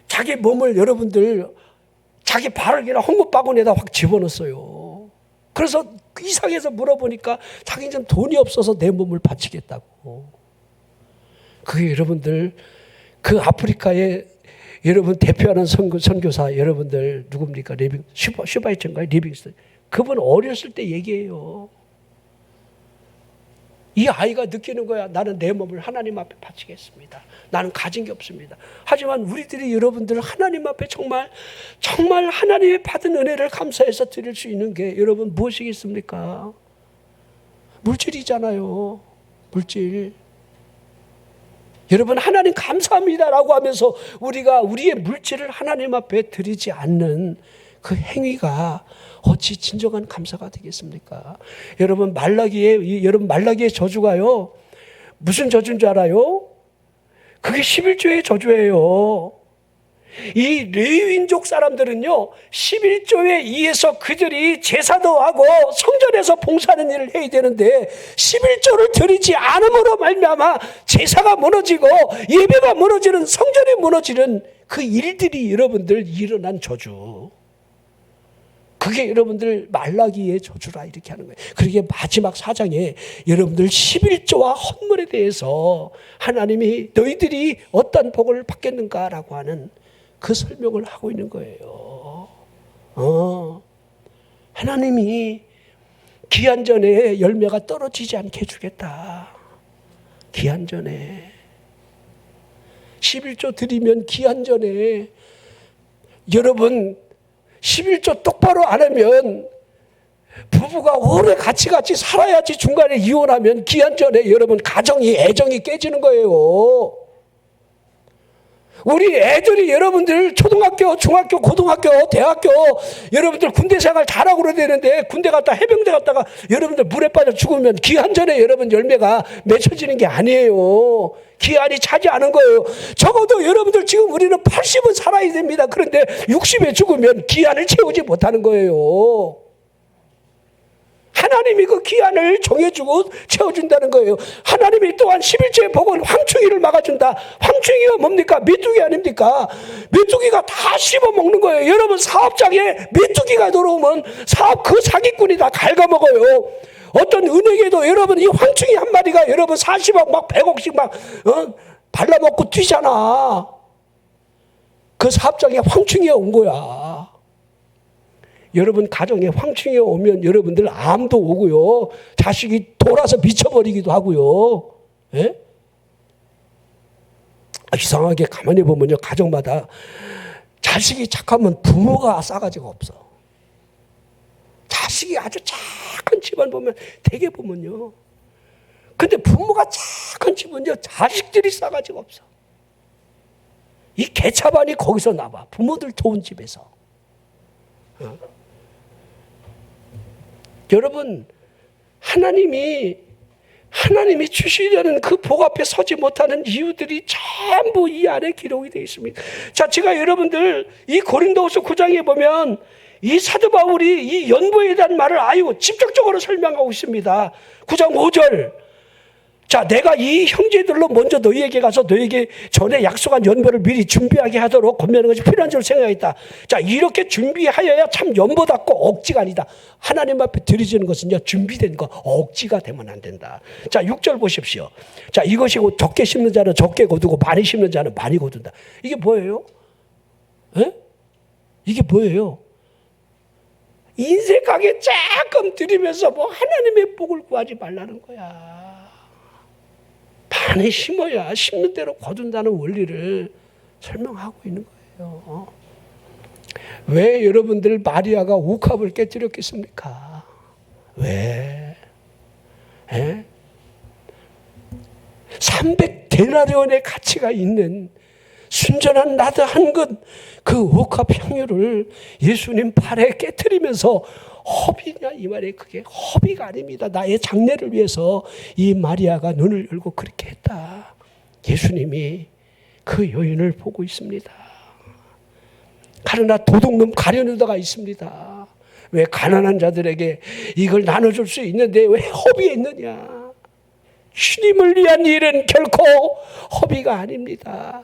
자기 몸을 여러분들 자기 발을 그냥 헌금 바구니에다 확 집어넣었어요. 그래서 이상해서 물어보니까 자기는 좀 돈이 없어서 내 몸을 바치겠다고. 그게 여러분들 그 아프리카에 여러분 대표하는 선교사 여러분들 누굽니까? 슈바이처인가요? 리빙스턴. 그분 어렸을 때 얘기해요. 이 아이가 느끼는 거야. 나는 내 몸을 하나님 앞에 바치겠습니다. 나는 가진 게 없습니다. 하지만 우리들이 여러분들 하나님 앞에 정말 하나님의 받은 은혜를 감사해서 드릴 수 있는 게 여러분 무엇이겠습니까? 물질이잖아요. 물질. 여러분 하나님 감사합니다라고 하면서 우리가 우리의 물질을 하나님 앞에 드리지 않는 그 행위가 어찌 진정한 감사가 되겠습니까? 여러분 말라기의 저주가요, 무슨 저주인 줄 알아요? 그게 11조의 저주예요. 이 레위인족 사람들은요, 11조에 의해서 그들이 제사도 하고 성전에서 봉사하는 일을 해야 되는데 11조를 드리지 않음으로 말미암아 제사가 무너지고 예배가 무너지는, 성전이 무너지는 그 일들이 여러분들 일어난 저주. 그게 여러분들 말라기의 저주라 이렇게 하는 거예요. 그러게 마지막 4장에 여러분들 11조와 헌물에 대해서 하나님이 너희들이 어떤 복을 받겠는가라고 하는 그 설명을 하고 있는 거예요. 하나님이 기한 전에 열매가 떨어지지 않게 해주겠다. 기한 전에 11조 드리면 기한 전에 여러분 11조 똑바로 안 하면 부부가 오래 같이 살아야지 중간에 이혼하면 기한 전에 여러분 가정이 애정이 깨지는 거예요. 우리 애들이 여러분들 초등학교, 중학교, 고등학교, 대학교 여러분들 군대 생활 잘하고 그래야 되는데 군대 갔다 해병대 갔다가 여러분들 물에 빠져 죽으면 기한전에 여러분 열매가 맺혀지는 게 아니에요. 기한이 차지 않은 거예요. 적어도 여러분들 지금 우리는 80은 살아야 됩니다. 그런데 60에 죽으면 기한을 채우지 못하는 거예요. 하나님이 그 기한을 정해주고 채워준다는 거예요. 하나님이 또한 11조의 복은 황충이를 막아준다. 황충이가 뭡니까? 메뚜기 아닙니까? 메뚜기가 다 씹어먹는 거예요. 여러분 사업장에 메뚜기가 들어오면 사업 그 사기꾼이 다 갉아먹어요. 어떤 은행에도 여러분 이 황충이 한 마리가 여러분 40억 막 100억씩 막 발라먹고 뛰잖아. 그 사업장에 황충이가 온 거야. 여러분 가정에 황충이 오면 여러분들 암도 오고요. 자식이 돌아서 미쳐버리기도 하고요. 예? 이상하게 가만히 보면요. 가정마다 자식이 착하면 부모가 싸가지가 없어. 자식이 아주 착한 집안 보면 되게 보면요. 근데 부모가 착한 집은요. 자식들이 싸가지가 없어. 이 개차반이 거기서 나와. 부모들 좋은 집에서. 여러분 하나님이 주시려는 그 복 앞에 서지 못하는 이유들이 전부 이 안에 기록이 되어 있습니다. 자, 제가 여러분들 이 고린도후서 9장에 보면 이 사도 바울이 이 연보에 대한 말을 아유 직접적으로 설명하고 있습니다. 9장 5절. 자, 내가 이 형제들로 먼저 너희에게 가서 너희에게 전에 약속한 연보를 미리 준비하게 하도록 권면하는 것이 필요한 줄 생각했다. 자, 이렇게 준비하여야 참 연보답고 억지가 아니다. 하나님 앞에 드려지는 것은요, 준비된 거, 억지가 되면 안 된다. 자, 6절 보십시오. 자, 이것이 적게 심는 자는 적게 거두고 많이 심는 자는 많이 거둔다. 이게 뭐예요? 에? 이게 뭐예요? 인색하게 조금 드리면서 뭐 하나님의 복을 구하지 말라는 거야. 많이 심어야 심는 대로 거둔다는 원리를 설명하고 있는 거예요. 왜 여러분들 마리아가 옥합을 깨뜨렸겠습니까? 왜? 300데나리온의 가치가 있는 순전한 나드 한 것, 그 옥합 향유를 예수님 팔에 깨뜨리면서 허비냐 이 말에 그게 허비가 아닙니다. 나의 장래를 위해서 이 마리아가 눈을 열고 그렇게 했다. 예수님이 그 여인을 보고 있습니다. 그러나 도둑놈 가룟유다가 있습니다. 왜 가난한 자들에게 이걸 나눠줄 수 있는데 왜 허비했느냐. 주님을 위한 일은 결코 허비가 아닙니다.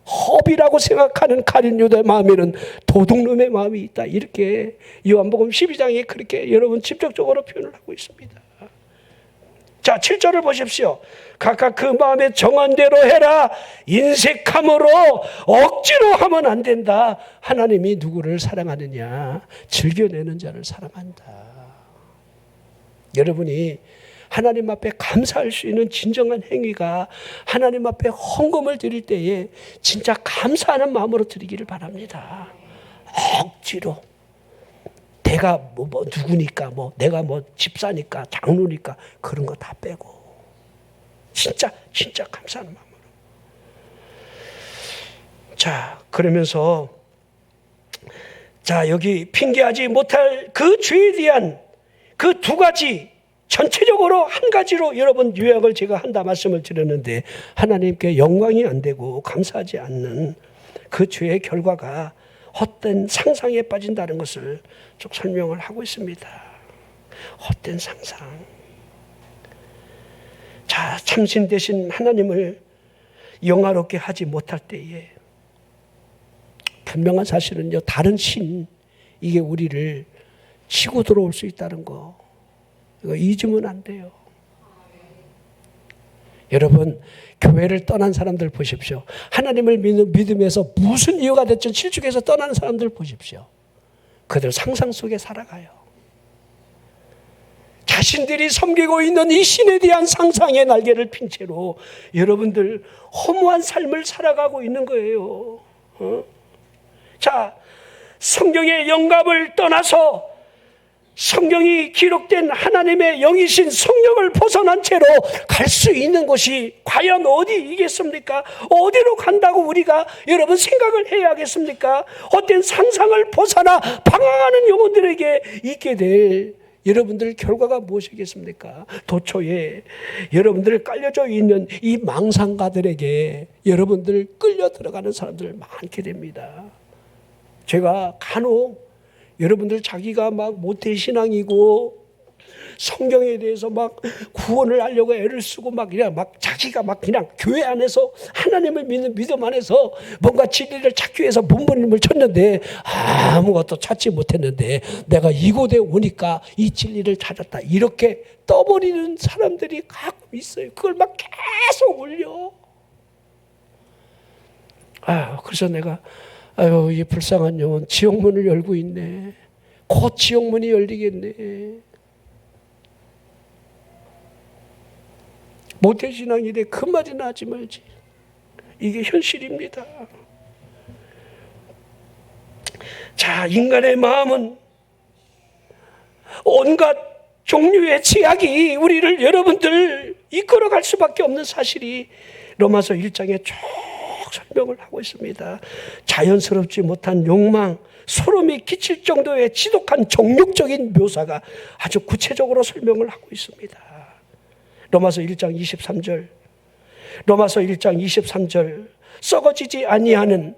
허비라고 생각하는 가룟유다의 마음에는 도둑놈의 마음이 있다. 이렇게 요한복음 12장에 그렇게 여러분 직접적으로 표현을 하고 있습니다. 자, 7절을 보십시오. 각각 그 마음에 정한 대로 해라. 인색함으로 억지로 하면 안 된다. 하나님이 누구를 사랑하느냐? 즐겨내는 자를 사랑한다. 여러분이 하나님 앞에 감사할 수 있는 진정한 행위가 하나님 앞에 헌금을 드릴 때에 진짜 감사하는 마음으로 드리기를 바랍니다. 억지로 내가 뭐 누구니까 내가 집사니까 장로니까 그런 거 다 빼고 진짜 감사하는 마음으로. 자, 그러면서 자, 여기 핑계하지 못할 그 죄에 대한 그 두 가지 전체적으로 한 가지로 여러분 요약을 제가 한다 말씀을 드렸는데 하나님께 영광이 안 되고 감사하지 않는 그 죄의 결과가 헛된 상상에 빠진다는 것을 쭉 설명을 하고 있습니다. 헛된 상상. 자, 참신 되신 하나님을 영화롭게 하지 못할 때에 분명한 사실은요, 다른 신 이게 우리를 치고 들어올 수 있다는 거. 이거 잊으면 안 돼요. 여러분, 교회를 떠난 사람들 보십시오. 하나님을 믿으면서 무슨 이유가 됐든 실족해서 떠나는 사람들 보십시오. 그들 상상 속에 살아가요. 자신들이 섬기고 있는 이 신에 대한 상상의 날개를 핀 채로 여러분들 허무한 삶을 살아가고 있는 거예요. 자, 성경의 영감을 떠나서 성경이 기록된 하나님의 영이신 성령을 벗어난 채로 갈 수 있는 곳이 과연 어디이겠습니까? 어디로 간다고 우리가 여러분 생각을 해야겠습니까? 헛된 상상을 벗어나 방황하는 영혼들에게 있게 될 여러분들 결과가 무엇이겠습니까? 도처에 여러분들 깔려져 있는 이 망상가들에게 여러분들 끌려 들어가는 사람들 많게 됩니다. 제가 간혹 여러분들 자기가 막 모태신앙이고 성경에 대해서 막 구원을 하려고 애를 쓰고 막 그냥 막 자기가 막 그냥 교회 안에서 하나님을 믿는 믿음 안에서 뭔가 진리를 찾기 위해서 몸부림을 쳤는데 아무것도 찾지 못했는데 내가 이곳에 오니까 이 진리를 찾았다. 이렇게 떠버리는 사람들이 가끔 있어요. 그걸 막 계속 올려. 그래서 내가 이 불쌍한 영혼 지옥문을 열고 있네. 곧 지옥문이 열리겠네. 모태신앙이래 그 말이나 하지 말지. 이게 현실입니다. 자, 인간의 마음은 온갖 종류의 죄악이 우리를 여러분들 이끌어갈 수밖에 없는 사실이 로마서 1장에 쭉 설명을 하고 있습니다. 자연스럽지 못한 욕망, 소름이 끼칠 정도의 지독한 정욕적인 묘사가 아주 구체적으로 설명을 하고 있습니다. 로마서 1장 23절, 로마서 1장 23절, 썩어지지 아니하는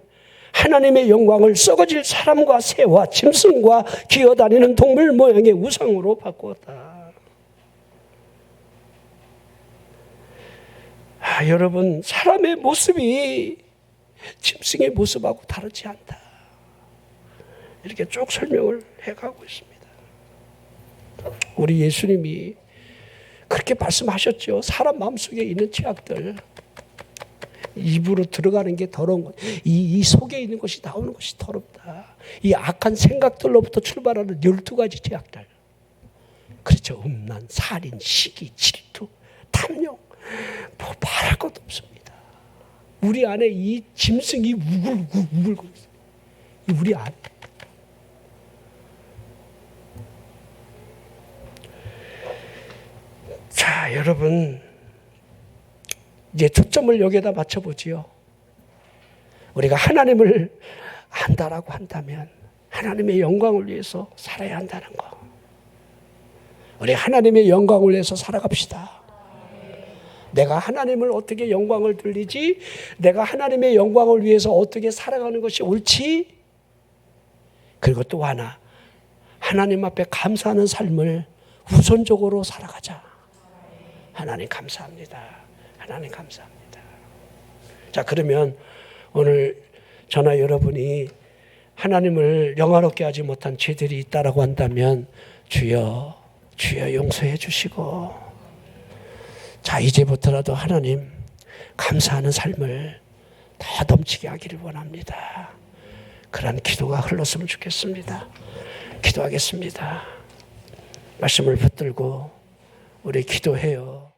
하나님의 영광을 썩어질 사람과 새와 짐승과 기어다니는 동물 모양의 우상으로 바꾸었다. 여러분, 사람의 모습이 짐승의 모습하고 다르지 않다. 이렇게 쭉 설명을 해가고 있습니다. 우리 예수님이 그렇게 말씀하셨죠. 사람 마음속에 있는 죄악들, 입으로 들어가는 게 더러운 것, 이 속에 있는 것이 나오는 것이 더럽다. 이 악한 생각들로부터 출발하는 12가지 죄악들. 그렇죠. 음란, 살인, 시기, 질투, 탐욕, 뭐 말할 것도 없습니다. 우리 안에 이 짐승이 우글우글거리고 있어요. 우리 안에. 자, 여러분, 이제 초점을 여기에다 맞춰보지요. 우리가 하나님을 안다라고 한다면 하나님의 영광을 위해서 살아야 한다는 거. 우리 하나님의 영광을 위해서 살아갑시다. 내가 하나님을 어떻게 영광을 돌리지? 내가 하나님의 영광을 위해서 어떻게 살아가는 것이 옳지? 그리고 또 하나, 하나님 앞에 감사하는 삶을 우선적으로 살아가자. 하나님 감사합니다. 하나님 감사합니다. 자, 그러면 오늘 저나 여러분이 하나님을 영화롭게 하지 못한 죄들이 있다라고 한다면 주여, 주여 용서해 주시고, 자, 이제부터라도 하나님 감사하는 삶을 더 넘치게 하기를 원합니다. 그런 기도가 흘렀으면 좋겠습니다. 기도하겠습니다. 말씀을 붙들고 우리 기도해요.